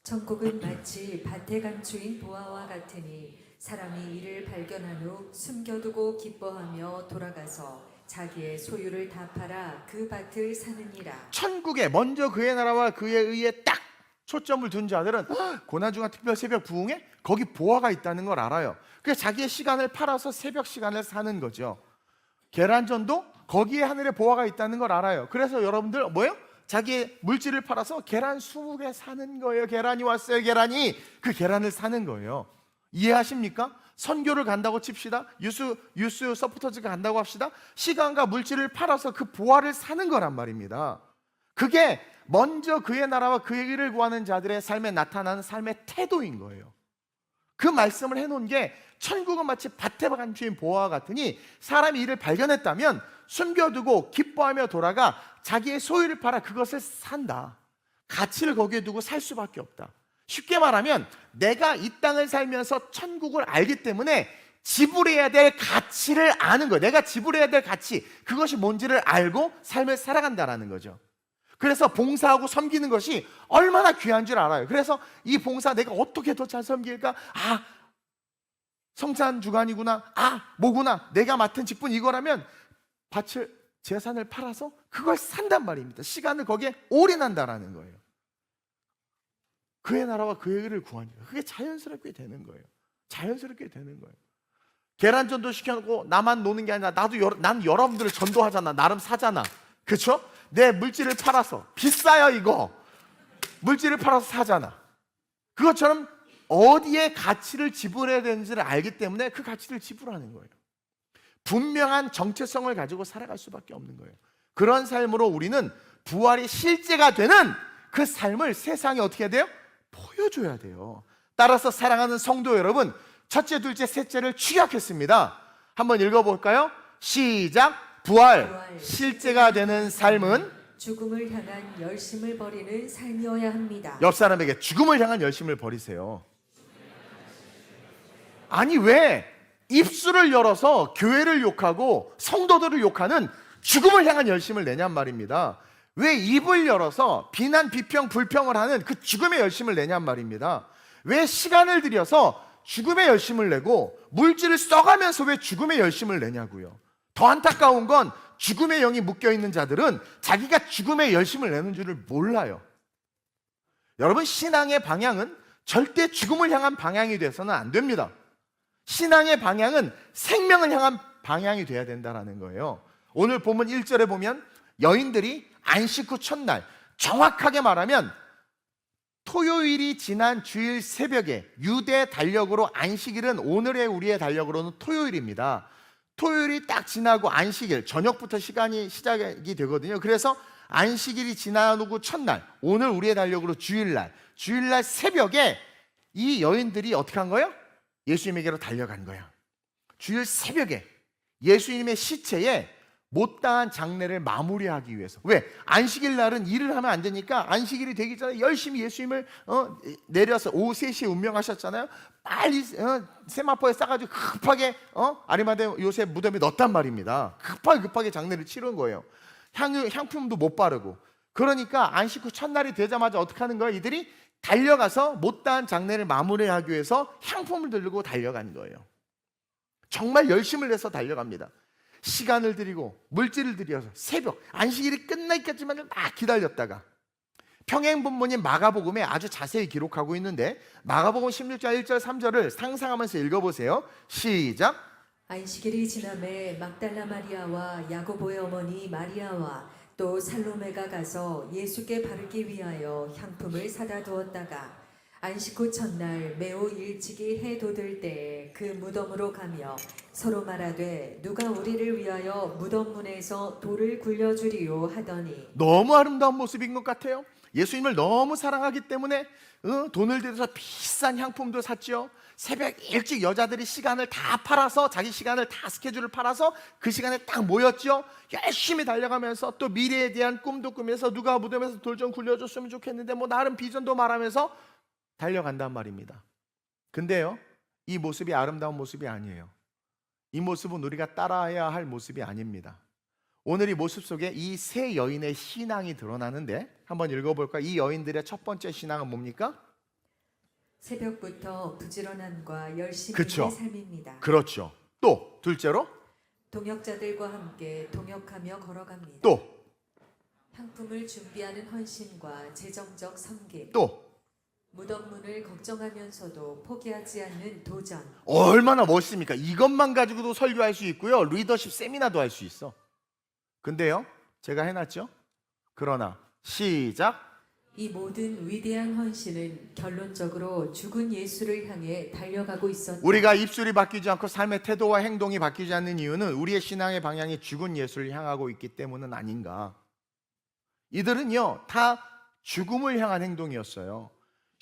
Speaker 2: 천국은 마치 밭에 감추인 보화와 같으니 사람이 이를 발견한 후 숨겨두고 기뻐하며 돌아가서 자기의 소유를 다 팔아 그 밭을 사느니라.
Speaker 1: 천국에 먼저 그의 나라와 그에 의해 딱 초점을 둔 자들은 고난중한 특별 새벽 부흥에 거기 보화가 있다는 걸 알아요. 그래서 자기의 시간을 팔아서 새벽 시간을 사는 거죠. 계란전도 거기에 하늘에 보화가 있다는 걸 알아요. 그래서 여러분들 뭐예요? 자기의 물질을 팔아서 계란 20개 사는 거예요. 계란이 왔어요. 계란이. 그 계란을 사는 거예요. 이해하십니까? 선교를 간다고 칩시다. 유스 서포터즈가 간다고 합시다. 시간과 물질을 팔아서 그 보화를 사는 거란 말입니다. 그게 먼저 그의 나라와 그의 일을 구하는 자들의 삶에 나타나는 삶의 태도인 거예요. 그 말씀을 해놓은 게 천국은 마치 밭에 감추인 보화와 같으니 사람이 이를 발견했다면 숨겨두고 기뻐하며 돌아가 자기의 소유를 팔아 그것을 산다. 가치를 거기에 두고 살 수밖에 없다. 쉽게 말하면 내가 이 땅을 살면서 천국을 알기 때문에 지불해야 될 가치를 아는 거예요. 내가 지불해야 될 가치, 그것이 뭔지를 알고 삶을 살아간다라는 거죠. 그래서 봉사하고 섬기는 것이 얼마나 귀한 줄 알아요. 그래서 이 봉사 내가 어떻게 더 잘 섬길까? 성산주간이구나. 뭐구나. 내가 맡은 직분 이거라면 재산을 팔아서 그걸 산단 말입니다. 시간을 거기에 올인한다라는 거예요. 그의 나라와 그의 의를 구하니까 그게 자연스럽게 되는 거예요. 자연스럽게 되는 거예요. 계란전도 시켜놓고 나만 노는 게 아니라 난 여러분들을 전도하잖아. 나름 사잖아. 그렇죠? 내 물질을 팔아서 비싸요 이거. 물질을 팔아서 사잖아. 그것처럼 어디에 가치를 지불해야 되는지를 알기 때문에 그 가치를 지불하는 거예요. 분명한 정체성을 가지고 살아갈 수밖에 없는 거예요. 그런 삶으로 우리는 부활이 실제가 되는 그 삶을 세상에 어떻게 해야 돼요? 보여줘야 돼요. 따라서 사랑하는 성도 여러분, 첫째, 둘째, 셋째를 축약했습니다. 한번 읽어볼까요? 시작. 부활, 실제가 되는 삶은
Speaker 2: 죽음을 향한 열심을 버리는 삶이어야 합니다.
Speaker 1: 옆 사람에게 죽음을 향한 열심을 버리세요. 아니 왜 입술을 열어서 교회를 욕하고 성도들을 욕하는 죽음을 향한 열심을 내냔 말입니다. 왜 입을 열어서 비난, 비평, 불평을 하는 그 죽음의 열심을 내냔 말입니다. 왜 시간을 들여서 죽음의 열심을 내고 물질을 써가면서 왜 죽음의 열심을 내냐고요. 더 안타까운 건 죽음의 영이 묶여있는 자들은 자기가 죽음의 열심을 내는 줄을 몰라요. 여러분, 신앙의 방향은 절대 죽음을 향한 방향이 돼서는 안 됩니다. 신앙의 방향은 생명을 향한 방향이 돼야 된다는 거예요. 오늘 본문 1절에 보면 여인들이 안식 후 첫날, 정확하게 말하면 토요일이 지난 주일 새벽에 유대 달력으로 안식일은 오늘의 우리의 달력으로는 토요일입니다. 토요일이 딱 지나고 안식일, 저녁부터 시간이 시작이 되거든요. 그래서 안식일이 지나고 첫날, 오늘 우리의 달력으로 주일날 새벽에 이 여인들이 어떻게 한 거예요? 예수님에게로 달려간 거야. 주일 새벽에 예수님의 시체에 못다한 장례를 마무리하기 위해서. 왜? 안식일 날은 일을 하면 안 되니까 안식일이 되기 전에 열심히 예수님을 내려서 오후 3시에 운명하셨잖아요. 빨리 세마포에 싸가지고 급하게 아리마대 요셉 무덤에 넣었단 말입니다. 급하게 장례를 치른 거예요. 향품도 못 바르고. 그러니까 안식 후 첫날이 되자마자 어떻게 하는 거예요? 이들이 달려가서 못다한 장례를 마무리하기 위해서 향품을 들고 달려간 거예요. 정말 열심을 내서 달려갑니다. 시간을 들이고 물질을 들여서 새벽 안식일이 끝나 있겠지만 막 기다렸다가 평행본문인 마가복음에 아주 자세히 기록하고 있는데 마가복음 16장 1절 3절을 상상하면서 읽어보세요. 시작.
Speaker 2: 안식일이 지남에 막달라 마리아와 야고보의 어머니 마리아와 또 살로메가 가서 예수께 바르기 위하여 향품을 사다 두었다가 안식 후 첫날 매우 일찍이 해 돋을 때에 그 무덤으로 가며 서로 말하되 누가 우리를 위하여 무덤 문에서 돌을 굴려주리요 하더니
Speaker 1: 너무 아름다운 모습인 것 같아요. 예수님을 너무 사랑하기 때문에 돈을 들여서 비싼 향품도 샀죠. 새벽 일찍 여자들이 시간을 다 팔아서 자기 시간을 다 스케줄을 팔아서 그 시간에 딱 모였죠. 열심히 달려가면서 또 미래에 대한 꿈도 꾸면서 누가 무덤에서 돌 좀 굴려줬으면 좋겠는데 뭐 나름 비전도 말하면서 달려간단 말입니다. 근데요, 이 모습이 아름다운 모습이 아니에요. 이 모습은 우리가 따라야 할 모습이 아닙니다. 오늘 이 모습 속에 이 세 여인의 신앙이 드러나는데 한번 읽어볼까요? 이 여인들의 첫 번째 신앙은 뭡니까?
Speaker 2: 새벽부터 부지런함과 열심히
Speaker 1: 그쵸.
Speaker 2: 있는 삶입니다.
Speaker 1: 그렇죠. 또 둘째로
Speaker 2: 동역자들과 함께 동역하며 걸어갑니다.
Speaker 1: 또
Speaker 2: 향품을 준비하는 헌신과 재정적 섬김,
Speaker 1: 또
Speaker 2: 무덤 문을 걱정하면서도 포기하지 않는 도전.
Speaker 1: 얼마나 멋있습니까? 이것만 가지고도 설교할 수 있고요. 리더십 세미나도 할 수 있어. 근데요, 제가 해놨죠? 그러나 시작.
Speaker 2: 이 모든 위대한 헌신은 결론적으로 죽은 예수를 향해 달려가고 있었다.
Speaker 1: 우리가 입술이 바뀌지 않고 삶의 태도와 행동이 바뀌지 않는 이유는 우리의 신앙의 방향이 죽은 예수를 향하고 있기 때문은 아닌가. 이들은요, 다 죽음을 향한 행동이었어요.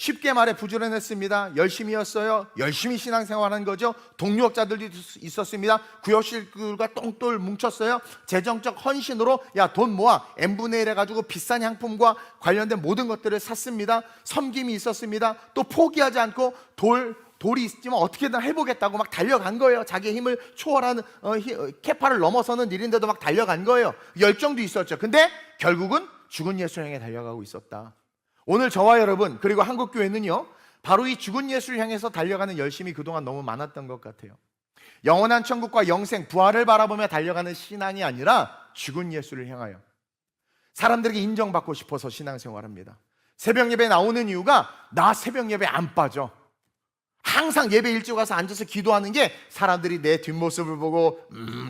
Speaker 1: 쉽게 말해 부지런했습니다. 열심히였어요. 열심히 신앙생활한 거죠. 동력자들도 있었습니다. 구역식들과 똥돌 뭉쳤어요. 재정적 헌신으로 야 돈 모아 n분의 1 해가지고 비싼 향품과 관련된 모든 것들을 샀습니다. 섬김이 있었습니다. 또 포기하지 않고 돌이 있지만 어떻게든 해보겠다고 막 달려간 거예요. 자기의 힘을 초월하는 캐파를 넘어서는 일인데도 막 달려간 거예요. 열정도 있었죠. 근데 결국은 죽은 예수 향해 달려가고 있었다. 오늘 저와 여러분 그리고 한국교회는요, 바로 이 죽은 예수를 향해서 달려가는 열심이 그동안 너무 많았던 것 같아요. 영원한 천국과 영생, 부활을 바라보며 달려가는 신앙이 아니라 죽은 예수를 향하여 사람들에게 인정받고 싶어서 신앙생활합니다. 새벽 예배 나오는 이유가 나 새벽 예배 안 빠져. 항상 예배 일찍 와서 앉아서 기도하는 게 사람들이 내 뒷모습을 보고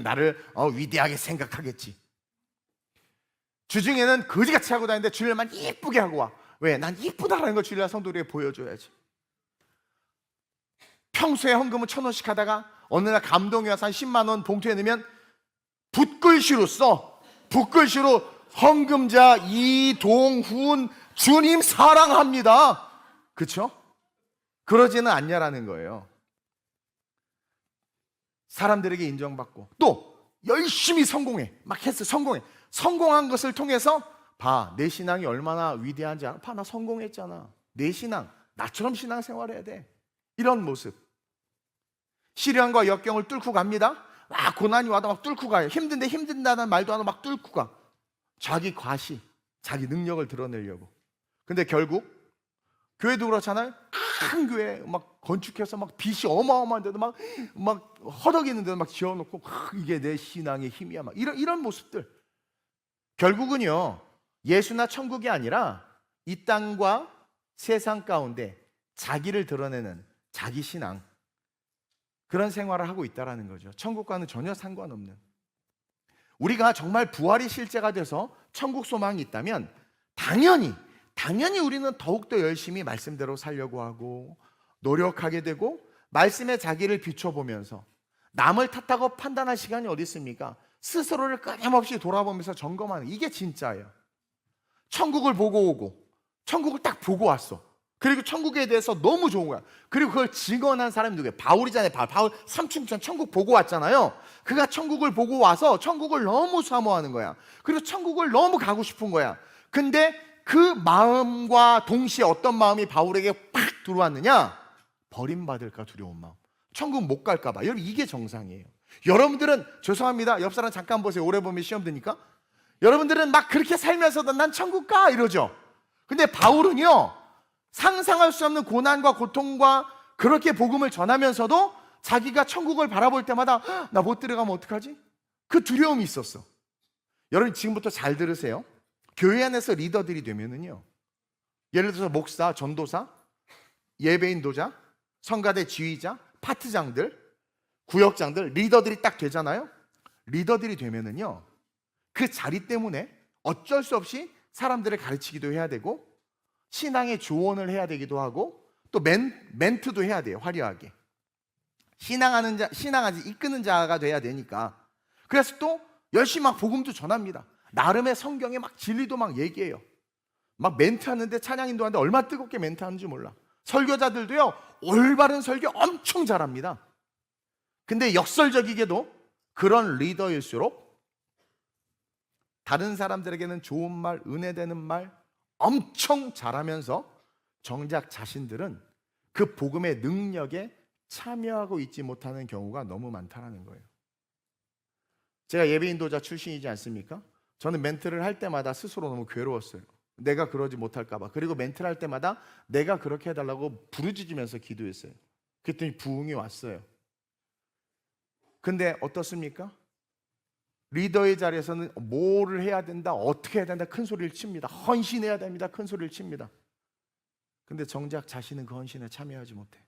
Speaker 1: 나를 위대하게 생각하겠지. 주중에는 거지같이 하고 다니는데 주일만 이쁘게 하고 와. 왜? 난 이쁘다라는 걸 주일날 성도들에게 보여줘야지. 평소에 헌금은 1,000원씩 하다가 어느 날 감동이 와서 한 10만 원 봉투에 넣으면 붓글씨로 써. 붓글씨로 헌금자 이동훈 주님 사랑합니다. 그렇죠? 그러지는 않냐라는 거예요. 사람들에게 인정받고 또 열심히 성공해. 막 했어. 성공한 것을 통해서 봐, 내 신앙이 얼마나 위대한지 알아? 봐, 나 성공했잖아. 내 신앙, 나처럼 신앙생활해야 돼. 이런 모습. 시련과 역경을 뚫고 갑니다. 막 고난이 와도 막 뚫고 가요. 힘든데 힘든다는 말도 안 하고 막 뚫고 가. 자기 과시, 자기 능력을 드러내려고. 근데 결국 교회도 그렇잖아요. 큰 교회 막 건축해서 막 빚이 어마어마한데도 막 허덕이는데도 막 지어놓고 이게 내 신앙의 힘이야. 막 이런 모습들. 결국은요, 예수나 천국이 아니라 이 땅과 세상 가운데 자기를 드러내는 자기 신앙, 그런 생활을 하고 있다는 거죠. 천국과는 전혀 상관없는. 우리가 정말 부활이 실제가 돼서 천국 소망이 있다면 당연히 우리는 더욱더 열심히 말씀대로 살려고 하고 노력하게 되고 말씀에 자기를 비춰보면서 남을 탓하고 판단할 시간이 어디 있습니까? 스스로를 끊임없이 돌아보면서 점검하는, 이게 진짜예요. 천국을 보고 오고 천국을 딱 보고 왔어. 그리고 천국에 대해서 너무 좋은 거야. 그리고 그걸 증언한 사람이 누구예요? 바울이잖아요. 바울 삼층천 천국 보고 왔잖아요. 그가 천국을 보고 와서 천국을 너무 사모하는 거야. 그리고 천국을 너무 가고 싶은 거야. 근데 그 마음과 동시에 어떤 마음이 바울에게 팍 들어왔느냐? 버림받을까 두려운 마음. 천국 못 갈까 봐. 여러분, 이게 정상이에요. 여러분들은, 죄송합니다, 옆 사람 잠깐 보세요. 오래 보면 시험 드니까. 여러분들은 막 그렇게 살면서도 난 천국 가 이러죠. 근데 바울은요, 상상할 수 없는 고난과 고통과 그렇게 복음을 전하면서도 자기가 천국을 바라볼 때마다 나 못 들어가면 어떡하지? 그 두려움이 있었어. 여러분, 지금부터 잘 들으세요. 교회 안에서 리더들이 되면은요, 예를 들어서 목사, 전도사, 예배 인도자, 성가대 지휘자, 파트장들, 구역장들, 리더들이 딱 되잖아요. 리더들이 되면은요, 그 자리 때문에 어쩔 수 없이 사람들을 가르치기도 해야 되고, 신앙의 조언을 해야 되기도 하고, 또 멘트도 해야 돼요. 화려하게 신앙하지 이끄는 자가 돼야 되니까. 그래서 또 열심히 막 복음도 전합니다. 나름의 성경에 막 진리도 막 얘기해요. 막 멘트하는데, 찬양 인도하는데 얼마나 뜨겁게 멘트하는지 몰라. 설교자들도요, 올바른 설교 엄청 잘합니다. 근데 역설적이게도 그런 리더일수록 다른 사람들에게는 좋은 말, 은혜되는 말 엄청 잘하면서 정작 자신들은 그 복음의 능력에 참여하고 있지 못하는 경우가 너무 많다는 거예요. 제가 예배 인도자 출신이지 않습니까? 저는 멘트를 할 때마다 스스로 너무 괴로웠어요. 내가 그러지 못할까 봐. 그리고 멘트를 할 때마다 내가 그렇게 해달라고 부르짖으면서 기도했어요. 그랬더니 부흥이 왔어요. 근데 어떻습니까? 리더의 자리에서는 뭐를 해야 된다, 어떻게 해야 된다 큰 소리를 칩니다. 헌신해야 됩니다, 큰 소리를 칩니다. 근데 정작 자신은 그 헌신에 참여하지 못해.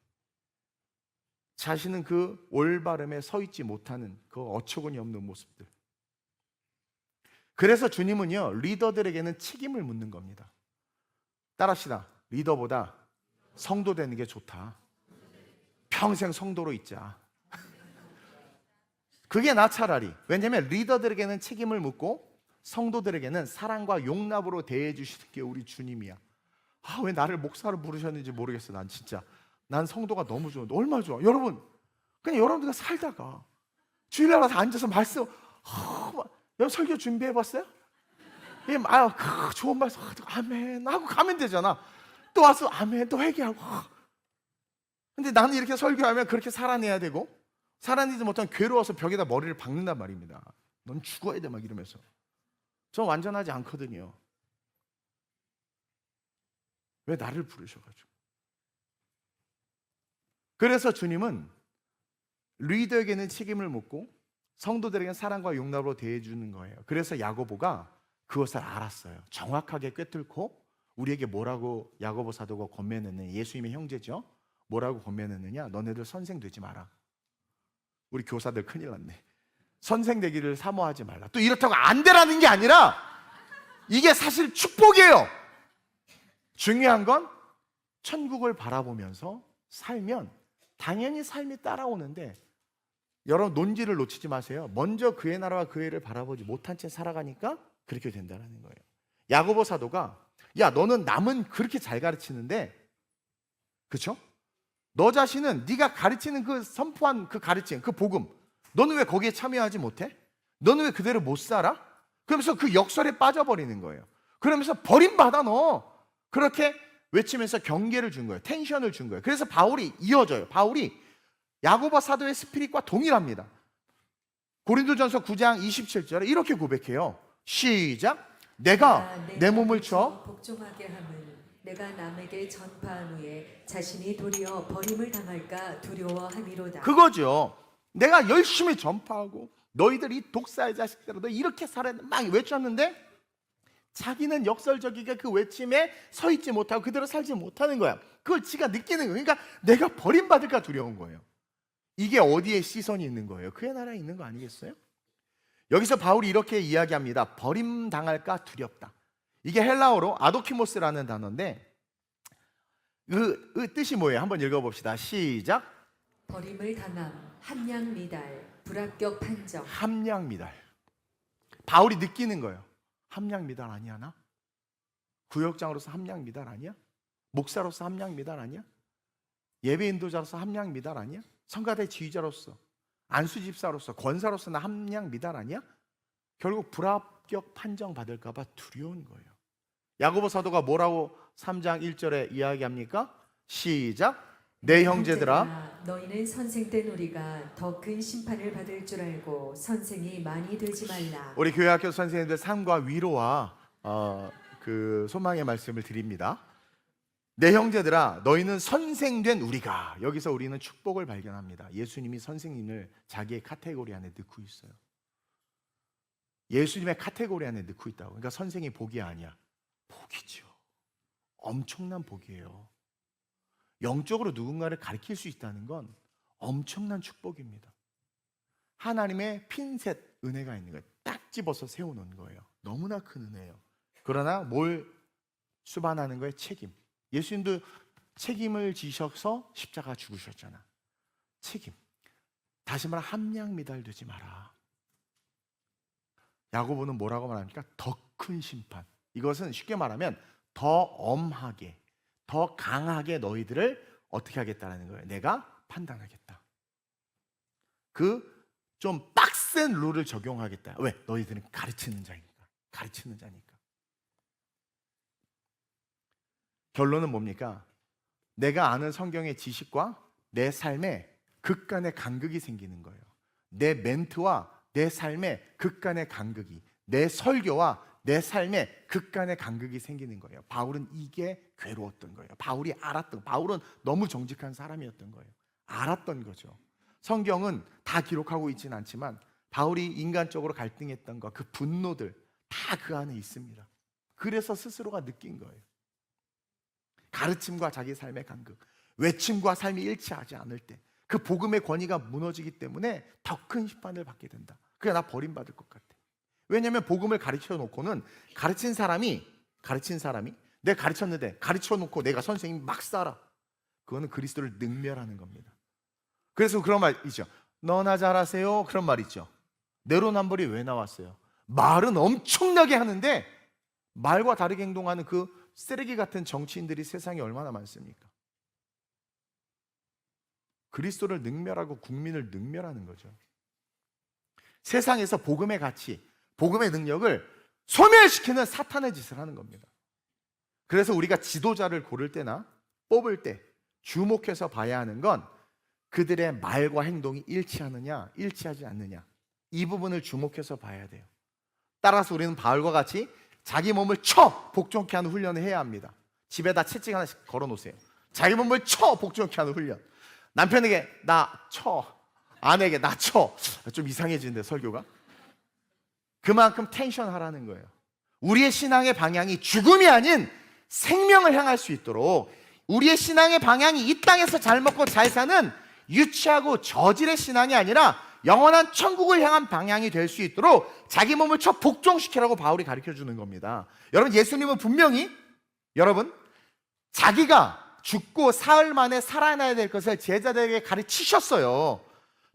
Speaker 1: 자신은 그 올바름에 서 있지 못하는 그 어처구니 없는 모습들. 그래서 주님은요, 리더들에게는 책임을 묻는 겁니다. 따라합시다. 리더보다 성도 되는 게 좋다. 평생 성도로 있자. 그게 나 차라리. 왜냐하면 리더들에게는 책임을 묻고 성도들에게는 사랑과 용납으로 대해 주시는 게 우리 주님이야. 왜 나를 목사로 부르셨는지 모르겠어. 난 진짜 난 성도가 너무 좋은데. 얼마나 좋아. 여러분, 그냥 여러분들과 살다가 주일날 와서 앉아서 말씀, 여러분 설교 준비해봤어요? 좋은 말씀, 아멘 하고 가면 되잖아. 또 와서 아멘 또 회개하고. 근데 나는 이렇게 설교하면 그렇게 살아내야 되고, 살아내지 못하면 괴로워서 벽에다 머리를 박는단 말입니다. 넌 죽어야 돼 막 이러면서. 저 완전하지 않거든요. 왜 나를 부르셔가지고. 그래서 주님은 리더에게는 책임을 묻고 성도들에게는 사랑과 용납으로 대해주는 거예요. 그래서 야고보가 그것을 알았어요. 정확하게 꿰뚫고 우리에게 뭐라고 야고보 사도가 권면했느냐. 예수님의 형제죠. 뭐라고 권면했느냐. 너네들 선생 되지 마라. 우리 교사들 큰일 났네. 선생 되기를 사모하지 말라. 또 이렇다고 안 되라는 게 아니라 이게 사실 축복이에요. 중요한 건 천국을 바라보면서 살면 당연히 삶이 따라오는데, 여러분 논지를 놓치지 마세요. 먼저 그의 나라와 그의 일을 바라보지 못한 채 살아가니까 그렇게 된다는 거예요. 야고보 사도가, 야 너는 남은 그렇게 잘 가르치는데, 그렇죠? 너 자신은 네가 가르치는 그 선포한 그 가르침, 그 복음, 너는 왜 거기에 참여하지 못해? 너는 왜 그대로 못 살아? 그러면서 그 역설에 빠져버리는 거예요. 그러면서 버림받아 너. 그렇게 외치면서 경계를 준 거예요. 텐션을 준 거예요. 그래서 바울이 이어져요. 바울이 야고보 사도의 스피릿과 동일합니다. 고린도전서 9장 27절에 이렇게 고백해요. 시작. 내가 내 몸을 쳐
Speaker 2: 복종하게 함은 내가 남에게 전파한 후에 자신이 도리어 버림을 당할까 두려워함이로다.
Speaker 1: 그거죠. 내가 열심히 전파하고 너희들 이 독사의 자식들아 너 이렇게 살아야 돼 막 외쳤는데 자기는 역설적이게 그 외침에 서 있지 못하고 그대로 살지 못하는 거야. 그걸 지가 느끼는 거예요. 그러니까 내가 버림받을까 두려운 거예요. 이게 어디에 시선이 있는 거예요? 그의 나라에 있는 거 아니겠어요? 여기서 바울이 이렇게 이야기합니다. 버림당할까 두렵다. 이게 헬라어로 아도키모스라는 단어인데 그 뜻이 뭐예요? 한번 읽어봅시다. 시작.
Speaker 2: 버림을 당함, 함량 미달, 불합격 판정.
Speaker 1: 함량 미달. 바울이 느끼는 거예요. 함량 미달 아니야 나? 구역장으로서 함량 미달 아니야? 목사로서 함량 미달 아니야? 예배 인도자로서 함량 미달 아니야? 성가대 지휘자로서, 안수 집사로서, 권사로서 나 함량 미달 아니야? 결국 불합격 판정 받을까 봐 두려운 거예요. 야고보 사도가 뭐라고 3장 1절에 이야기합니까? 시작. 내 형제들아
Speaker 2: 너희는 선생된 우리가 더 큰 심판을 받을 줄 알고 선생이 많이 되지 말라.
Speaker 1: 우리 교회학교 선생님들 삶과 위로와 그 소망의 말씀을 드립니다. 내 형제들아 너희는 선생된 우리가, 여기서 우리는 축복을 발견합니다. 예수님이 선생님을 자기의 카테고리 안에 넣고 있어요. 예수님의 카테고리 안에 넣고 있다고. 그러니까 선생이 복이 아니야, 복이죠. 엄청난 복이에요. 영적으로 누군가를 가르칠 수 있다는 건 엄청난 축복입니다. 하나님의 핀셋 은혜가 있는 거예요. 딱 집어서 세워놓은 거예요. 너무나 큰 은혜예요. 그러나 뭘 수반하는 거예요? 책임. 예수님도 책임을 지셔서 십자가 죽으셨잖아. 책임. 다시 말해 함량 미달되지 마라. 야고보는 뭐라고 말합니까? 더 큰 심판. 이것은 쉽게 말하면 더 엄하게, 더 강하게 너희들을 어떻게 하겠다는 거예요. 내가 판단하겠다. 그 좀 빡센 룰을 적용하겠다. 왜? 너희들은 가르치는 자니까. 가르치는 자니까. 결론은 뭡니까? 내가 아는 성경의 지식과 내 삶에 극간의 간극이 생기는 거예요. 내 멘트와 내 삶에 극간의 간극이, 내 설교와 내 삶에 극간의 간극이 생기는 거예요. 바울은 이게 괴로웠던 거예요. 바울이 알았던, 바울은 너무 정직한 사람이었던 거예요. 알았던 거죠. 성경은 다 기록하고 있지는 않지만 바울이 인간적으로 갈등했던 거, 그 분노들 다 그 안에 있습니다. 그래서 스스로가 느낀 거예요. 가르침과 자기 삶의 간극, 외침과 삶이 일치하지 않을 때 그 복음의 권위가 무너지기 때문에 더 큰 심판을 받게 된다. 그래, 나 버림받을 것 같아. 왜냐하면 복음을 가르쳐 놓고는 가르친 사람이 내가 가르쳤는데 가르쳐 놓고 내가 선생님 막 살아. 그거는 그리스도를 능멸하는 겁니다. 그래서 그런 말 있죠. 너나 잘하세요. 그런 말 있죠. 내로남불이 왜 나왔어요? 말은 엄청나게 하는데 말과 다르게 행동하는 그 쓰레기 같은 정치인들이 세상에 얼마나 많습니까? 그리스도를 능멸하고 국민을 능멸하는 거죠. 세상에서 복음의 가치, 복음의 능력을 소멸시키는 사탄의 짓을 하는 겁니다. 그래서 우리가 지도자를 고를 때나 뽑을 때 주목해서 봐야 하는 건 그들의 말과 행동이 일치하느냐, 일치하지 않느냐, 이 부분을 주목해서 봐야 돼요. 따라서 우리는 바울과 같이 자기 몸을 쳐 복종케 하는 훈련을 해야 합니다. 집에다 채찍 하나씩 걸어 놓으세요. 자기 몸을 쳐 복종케 하는 훈련. 남편에게 나 쳐, 아내에게 나 쳐. 좀 이상해지는데 설교가. 그만큼 텐션 하라는 거예요. 우리의 신앙의 방향이 죽음이 아닌 생명을 향할 수 있도록, 우리의 신앙의 방향이 이 땅에서 잘 먹고 잘 사는 유치하고 저질의 신앙이 아니라 영원한 천국을 향한 방향이 될 수 있도록 자기 몸을 쳐 복종시키라고 바울이 가르쳐주는 겁니다. 여러분, 예수님은 분명히 자기가 죽고 사흘 만에 살아나야 될 것을 제자들에게 가르치셨어요.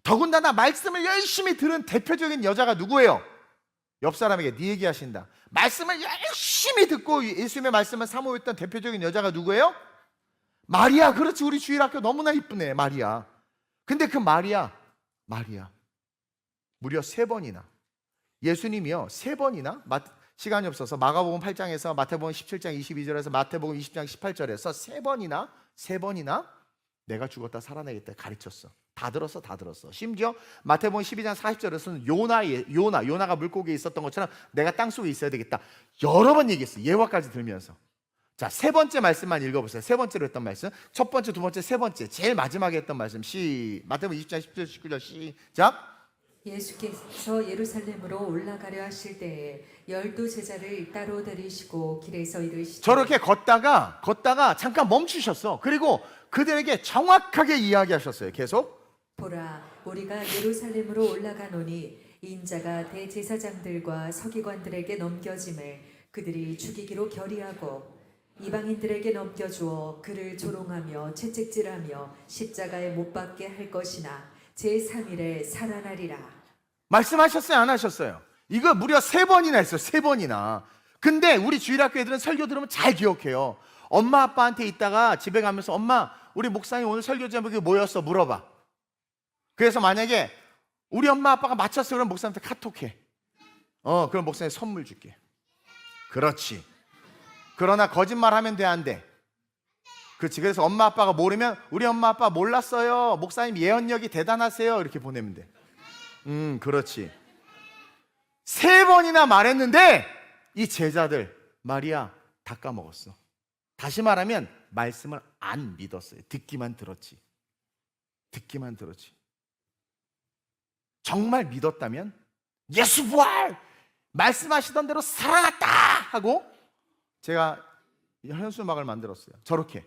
Speaker 1: 더군다나 말씀을 열심히 들은 대표적인 여자가 누구예요? 옆 사람에게 네 얘기하신다. 말씀을 열심히 듣고 예수님의 말씀을 사모했던 대표적인 여자가 누구예요? 마리아. 그렇지, 우리 주일학교 너무나 이쁘네, 마리아. 근데 그 마리아 무려 3번이나 예수님이요 3번이나 시간이 없어서 마가복음 8장에서 마태복음 17장 22절에서 마태복음 20장 18절에서 3번이나 내가 죽었다 살아나겠다 가르쳤어. 다 들었어. 심지어 마태복음 12장 40절에서는 요나가 물고기에 있었던 것처럼 내가 땅속에 있어야 되겠다 여러 번 얘기했어. 예화까지 들면서. 자, 3번째 말씀만 읽어보세요. 3번째로 했던 말씀, 첫 번째, 두 번째, 세 번째, 제일 마지막에 했던 말씀. 마태복음 20장 10절 19절 시작.
Speaker 2: 예수께서 예루살렘으로 올라가려 하실 때에 12 제자를 따로 데리시고 길에서 이르시되. 저렇게 걷다가
Speaker 1: 잠깐 멈추셨어. 그리고 그들에게 정확하게 이야기하셨어요. 계속.
Speaker 2: 보라, 우리가 예루살렘으로 올라가노니 인자가 대제사장들과 서기관들에게 넘겨짐을 그들이 죽이기로 결의하고 이방인들에게 넘겨주어 그를 조롱하며 채찍질하며 십자가에 못 박게 할 것이나 제3일에 살아나리라.
Speaker 1: 말씀하셨어요, 안 하셨어요? 이거 무려 3번이나 했어요. 3번이나. 근데 우리 주일학교 애들은 설교 들으면 잘 기억해요. 엄마 아빠한테 있다가 집에 가면서 엄마, 우리 목사님 오늘 설교 제목이 뭐였어? 물어봐. 그래서 만약에 우리 엄마 아빠가 맞췄어, 그럼 목사님한테 카톡해. 그럼 목사님 선물 줄게. 그렇지. 그러나 거짓말하면 돼, 안 돼? 그렇지. 그래서 엄마 아빠가 모르면 우리 엄마 아빠 몰랐어요, 목사님 예언력이 대단하세요, 이렇게 보내면 돼. 그렇지. 3번이나 말했는데 이 제자들 마리아 다 까먹었어. 다시 말하면 말씀을 안 믿었어요. 듣기만 들었지. 정말 믿었다면 예수 부활! 말씀하시던 대로 살아났다! 하고, 제가 현수막을 만들었어요. 저렇게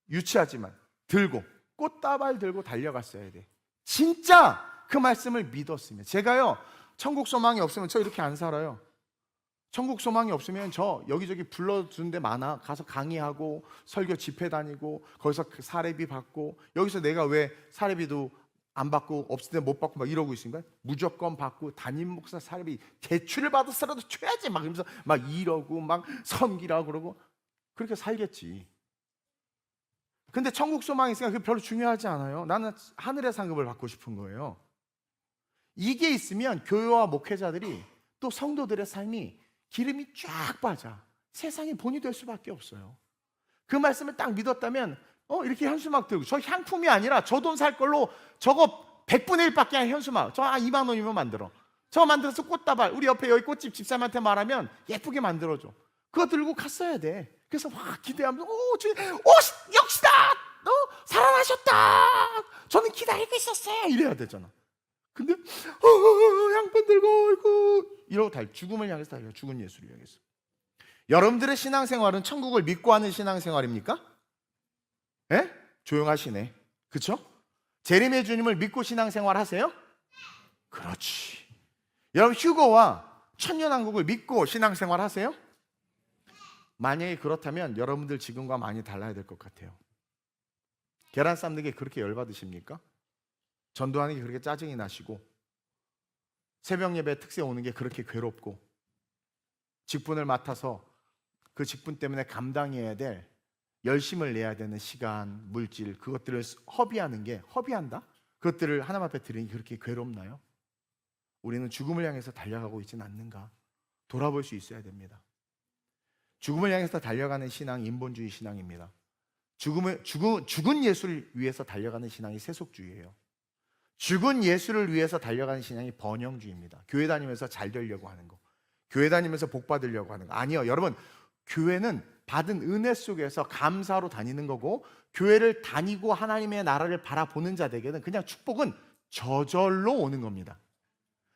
Speaker 1: 유치하지만 들고 꽃다발 들고 달려갔어야 돼. 진짜 그 말씀을 믿었으면. 제가요, 천국 소망이 없으면 저 이렇게 안 살아요. 천국 소망이 없으면 저 여기저기 불러준 데 많아. 가서 강의하고 설교 집회 다니고 거기서 그 사례비 받고, 여기서 내가 왜 사례비도 안 받고 없을 때 못 받고 막 이러고 있으니까 무조건 받고, 담임 목사 사례비 대출을 받았어라도 줘야지 막 이러면서 막 이러고 막 섬기라고 그러고 그렇게 살겠지. 근데 천국 소망이 있으니까 그게 별로 중요하지 않아요. 나는 하늘의 상급을 받고 싶은 거예요. 이게 있으면 교회와 목회자들이 또 성도들의 삶이 기름이 쫙 빠져 세상의 본이 될 수밖에 없어요. 그 말씀을 딱 믿었다면 이렇게 현수막 들고, 저 향품이 아니라 저 돈 살 걸로 저거 100분의 1밖에 안 현수막, 저 2만 원이면 만들어. 저거 만들어서 꽃다발, 우리 옆에 여기 꽃집 집사람한테 말하면 예쁘게 만들어줘. 그거 들고 갔어야 돼. 그래서 막 기대하면서 역시다! 살아나셨다! 저는 기다리고 있었어요! 이래야 되잖아. 근데 향품 들고 이러고 죽음을 향해서 달려. 죽은 예수를 향해서. 여러분들의 신앙생활은 천국을 믿고 하는 신앙생활입니까? 예? 조용하시네. 그렇죠? 재림의 주님을 믿고 신앙생활 하세요? 그렇지. 여러분 휴거와 천년왕국을 믿고 신앙생활 하세요? 만약에 그렇다면 여러분들 지금과 많이 달라야 될 것 같아요. 계란 삶는 게 그렇게 열받으십니까? 전도하는 게 그렇게 짜증이 나시고, 새벽 예배 특세 오는 게 그렇게 괴롭고, 직분을 맡아서 그 직분 때문에 감당해야 될 열심을 내야 되는 시간, 물질, 그것들을 허비한다? 그것들을 하나님 앞에 드리는 게 그렇게 괴롭나요? 우리는 죽음을 향해서 달려가고 있지는 않는가? 돌아볼 수 있어야 됩니다. 죽음을 향해서 달려가는 신앙이 인본주의 신앙입니다. 죽은 예수를 위해서 달려가는 신앙이 세속주의예요. 죽은 예수를 위해서 달려가는 신앙이 번영주의입니다. 교회 다니면서 잘 되려고 하는 거, 교회 다니면서 복 받으려고 하는 거 아니요. 여러분, 교회는 받은 은혜 속에서 감사로 다니는 거고, 교회를 다니고 하나님의 나라를 바라보는 자들에게는 그냥 축복은 저절로 오는 겁니다.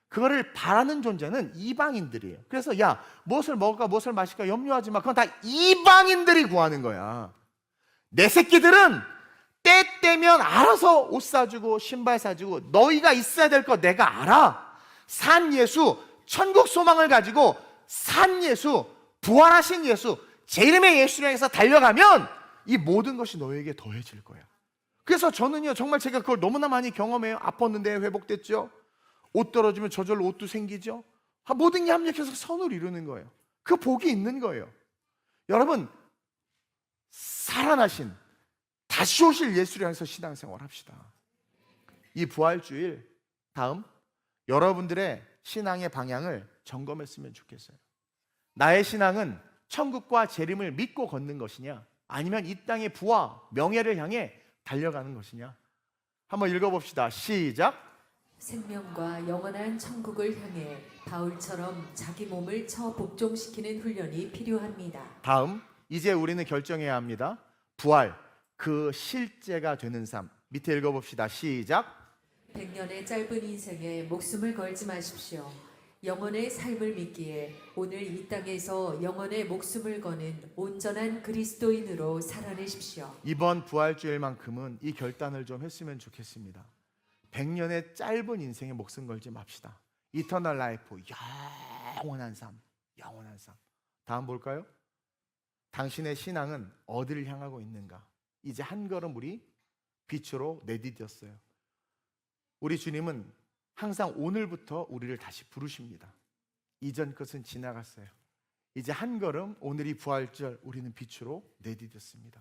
Speaker 1: 그거를 바라는 존재는 이방인들이에요. 그래서 야, 무엇을 먹을까 무엇을 마실까 염려하지 마. 그건 다 이방인들이 구하는 거야. 내 새끼들은 때 되면 알아서 옷 사주고 신발 사주고, 너희가 있어야 될 거 내가 알아. 산 예수, 천국 소망을 가지고 산 예수, 부활하신 예수, 제 이름의 예수를 향해서 달려가면 이 모든 것이 너에게 더해질 거야. 그래서 저는요, 정말 제가 그걸 너무나 많이 경험해요. 아팠는데 회복됐죠. 옷 떨어지면 저절로 옷도 생기죠. 모든 게 합력해서 선을 이루는 거예요. 그 복이 있는 거예요. 여러분, 살아나신 다시 오실 예수를 향해서 신앙생활 합시다. 이 부활주일 다음 여러분들의 신앙의 방향을 점검했으면 좋겠어요. 나의 신앙은 천국과 재림을 믿고 걷는 것이냐, 아니면 이 땅의 부와 명예를 향해 달려가는 것이냐. 한번 읽어봅시다. 시작.
Speaker 2: 생명과 영원한 천국을 향해 바울처럼 자기 몸을 처복종시키는 훈련이 필요합니다.
Speaker 1: 다음, 이제 우리는 결정해야 합니다. 부활, 그 실제가 되는 삶. 밑에 읽어봅시다. 시작.
Speaker 2: 100년의 짧은 인생에 목숨을 걸지 마십시오. 영원의 삶을 믿기에 오늘 이 땅에서 영원의 목숨을 거는 온전한 그리스도인으로 살아내십시오. 이번 부활주일만큼은 이 결단을 좀 했으면 좋겠습니다. 100년의 짧은 인생에 목숨 걸지 맙시다. 이터널 라이프, 영원한 삶, 영원한 삶. 다음 볼까요? 당신의 신앙은 어디를 향하고 있는가? 이제 한 걸음 우리 빛으로 내디뎠어요. 우리 주님은 항상 오늘부터 우리를 다시 부르십니다. 이전 것은 지나갔어요. 이제 한 걸음, 오늘이 부활절, 우리는 빛으로 내디뎠습니다.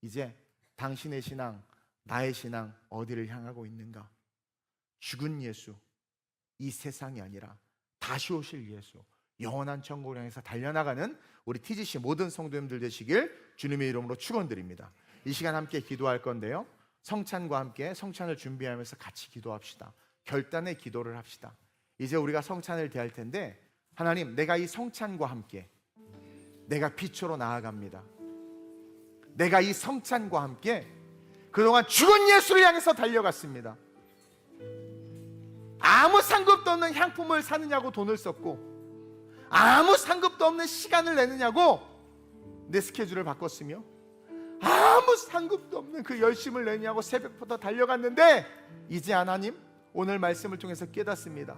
Speaker 2: 이제 당신의 신앙, 나의 신앙 어디를 향하고 있는가? 죽은 예수, 이 세상이 아니라 다시 오실 예수, 영원한 천국을 향해서 달려나가는 우리 TGC 모든 성도님들 되시길 주님의 이름으로 축원드립니다. 이 시간 함께 기도할 건데요, 성찬과 함께 성찬을 준비하면서 같이 기도합시다. 결단의 기도를 합시다. 이제 우리가 성찬을 대할 텐데, 하나님, 내가 이 성찬과 함께 내가 빛으로 나아갑니다. 내가 이 성찬과 함께 그동안 죽은 예수를 향해서 달려갔습니다. 아무 상급도 없는 향품을 사느냐고 돈을 썼고, 아무 상급도 없는 시간을 내느냐고
Speaker 1: 내 스케줄을 바꿨으며 아무 상급도 없는 그 열심을 내냐고 새벽부터 달려갔는데, 이제 하나님 오늘 말씀을 통해서 깨닫습니다.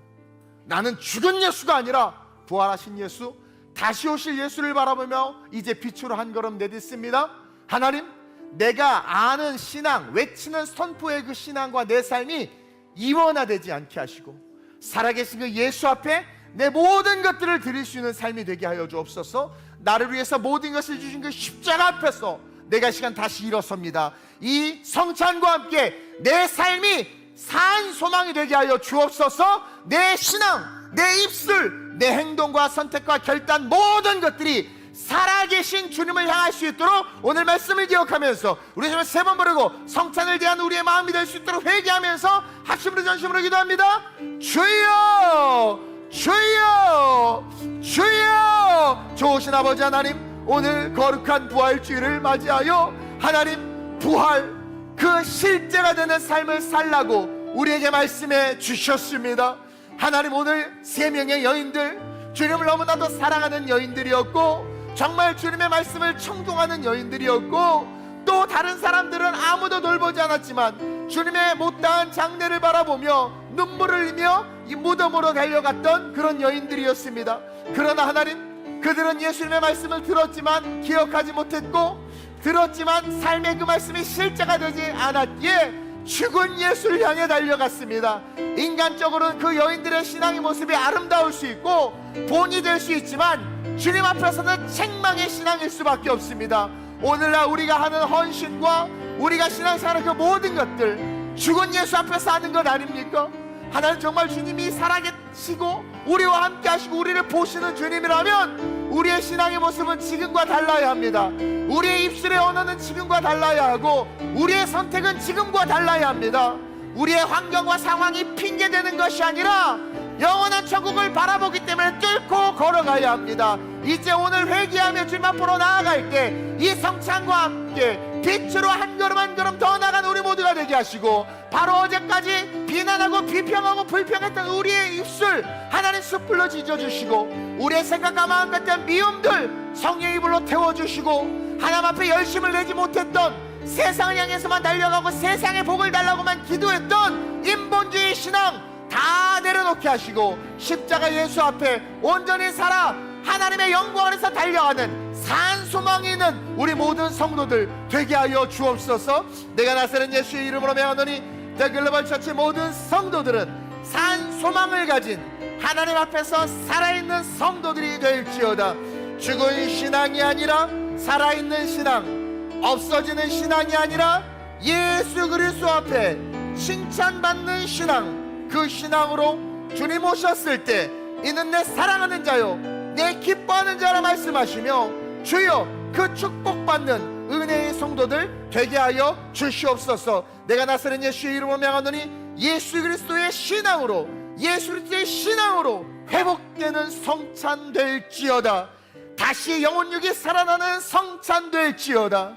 Speaker 1: 나는 죽은 예수가 아니라 부활하신 예수, 다시 오실 예수를 바라보며 이제 빛으로 한 걸음 내딛습니다. 하나님, 내가 아는 신앙, 외치는 선포의 그 신앙과 내 삶이 이원화되지 않게 하시고 살아계신 그 예수 앞에 내 모든 것들을 드릴 수 있는 삶이 되게 하여 주옵소서. 나를 위해서 모든 것을 주신 그 십자가 앞에서 내가 시간 다시 일어섭니다. 이 성찬과 함께 내 삶이 산 소망이 되게 하여 주옵소서. 내 신앙, 내 입술, 내 행동과 선택과 결단, 모든 것들이 살아계신 주님을 향할 수 있도록 오늘 말씀을 기억하면서 우리 정말 세 번 부르고 성찬을 대한 우리의 마음이 될 수 있도록 회개하면서 합심으로 전심으로 기도합니다. 주여, 주여, 주여. 좋으신 아버지 하나님, 오늘 거룩한 부활주의를 맞이하여 하나님 부활 그 실제가 되는 삶을 살라고 우리에게 말씀해 주셨습니다. 하나님, 오늘 세 명의 여인들, 주님을 너무나도 사랑하는 여인들이었고 정말 주님의 말씀을 청종하는 여인들이었고, 또 다른 사람들은 아무도 돌보지 않았지만 주님의 못다한 장례를 바라보며 눈물을 흘리며 이 무덤으로 달려갔던 그런 여인들이었습니다. 그러나 하나님, 그들은 예수님의 말씀을 들었지만 기억하지 못했고, 들었지만 삶의 그 말씀이 실제가 되지 않았기에 죽은 예수를 향해 달려갔습니다. 인간적으로는 그 여인들의 신앙의 모습이 아름다울 수 있고 본이 될 수 있지만 주님 앞에서는 책망의 신앙일 수밖에 없습니다. 오늘날 우리가 하는 헌신과 우리가 신앙생활의 그 모든 것들 죽은 예수 앞에서 하는 것 아닙니까? 하나님, 정말 주님이 살아계시고 우리와 함께 하시고 우리를 보시는 주님이라면 우리의 신앙의 모습은 지금과 달라야 합니다. 우리의 입술의 언어는 지금과 달라야 하고 우리의 선택은 지금과 달라야 합니다. 우리의 환경과 상황이 핑계되는 것이 아니라 영원한 천국을 바라보기 때문에 뚫고 걸어가야 합니다. 이제 오늘 회개하며 주님 앞으로 나아갈 때 이 성찬과 함께 빛으로 한 걸음 한 걸음 더 나아간 우리 모두가 되게 하시고, 바로 어제까지 비난하고 비평하고 불평했던 우리의 입술 하나님 숯불로 지져주시고, 우리의 생각과 마음 같은 미움들 성령의 입으로 태워주시고, 하나님 앞에 열심을 내지 못했던, 세상을 향해서만 달려가고 세상의 복을 달라고만 기도했던 인본주의 신앙 다 내려놓게 하시고 십자가 예수 앞에 온전히 살아 하나님의 영광 안에서 달려가는 산 소망이 있는 우리 모든 성도들 되게 하여 주옵소서. 내가 나서는 예수의 이름으로 명하노니 더 글로벌 처치 모든 성도들은 산 소망을 가진 하나님 앞에서 살아있는 성도들이 될지어다. 죽은 신앙이 아니라 살아있는 신앙, 없어지는 신앙이 아니라 예수 그리스도 앞에 칭찬받는 신앙, 그 신앙으로 주님 오셨을 때 이는 내 사랑하는 자요 내 기뻐하는 자라 말씀하시며, 주여 그 축복받는 은혜의 성도들 되게 하여 주시옵소서. 내가 나서는 예수의 이름으로 명하노니 예수 그리스도의 신앙으로, 예수 그리스도의 신앙으로 회복되는 성찬 될지어다. 다시 영혼육이 살아나는 성찬 될지어다.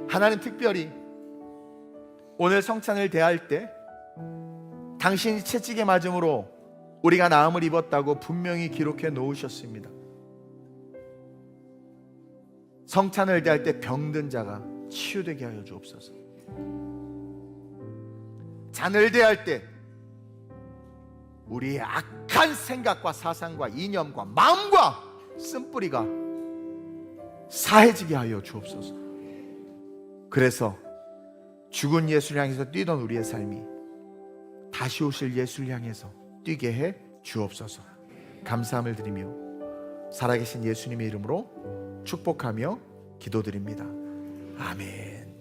Speaker 1: 하나님, 특별히 오늘 성찬을 대할 때 당신이 채찍에 맞음으로 우리가 나음을 입었다고 분명히 기록해 놓으셨습니다. 성찬을 대할 때 병든 자가 치유되게 하여 주옵소서. 잔을 대할 때 우리의 악한 생각과 사상과 이념과 마음과 쓴뿌리가 사해지게 하여 주옵소서. 그래서 죽은 예수를 향해서 뛰던 우리의 삶이 다시 오실 예수를 향해서 뛰게 해 주옵소서. 감사함을 드리며 살아계신 예수님의 이름으로 축복하며 기도드립니다. 아멘.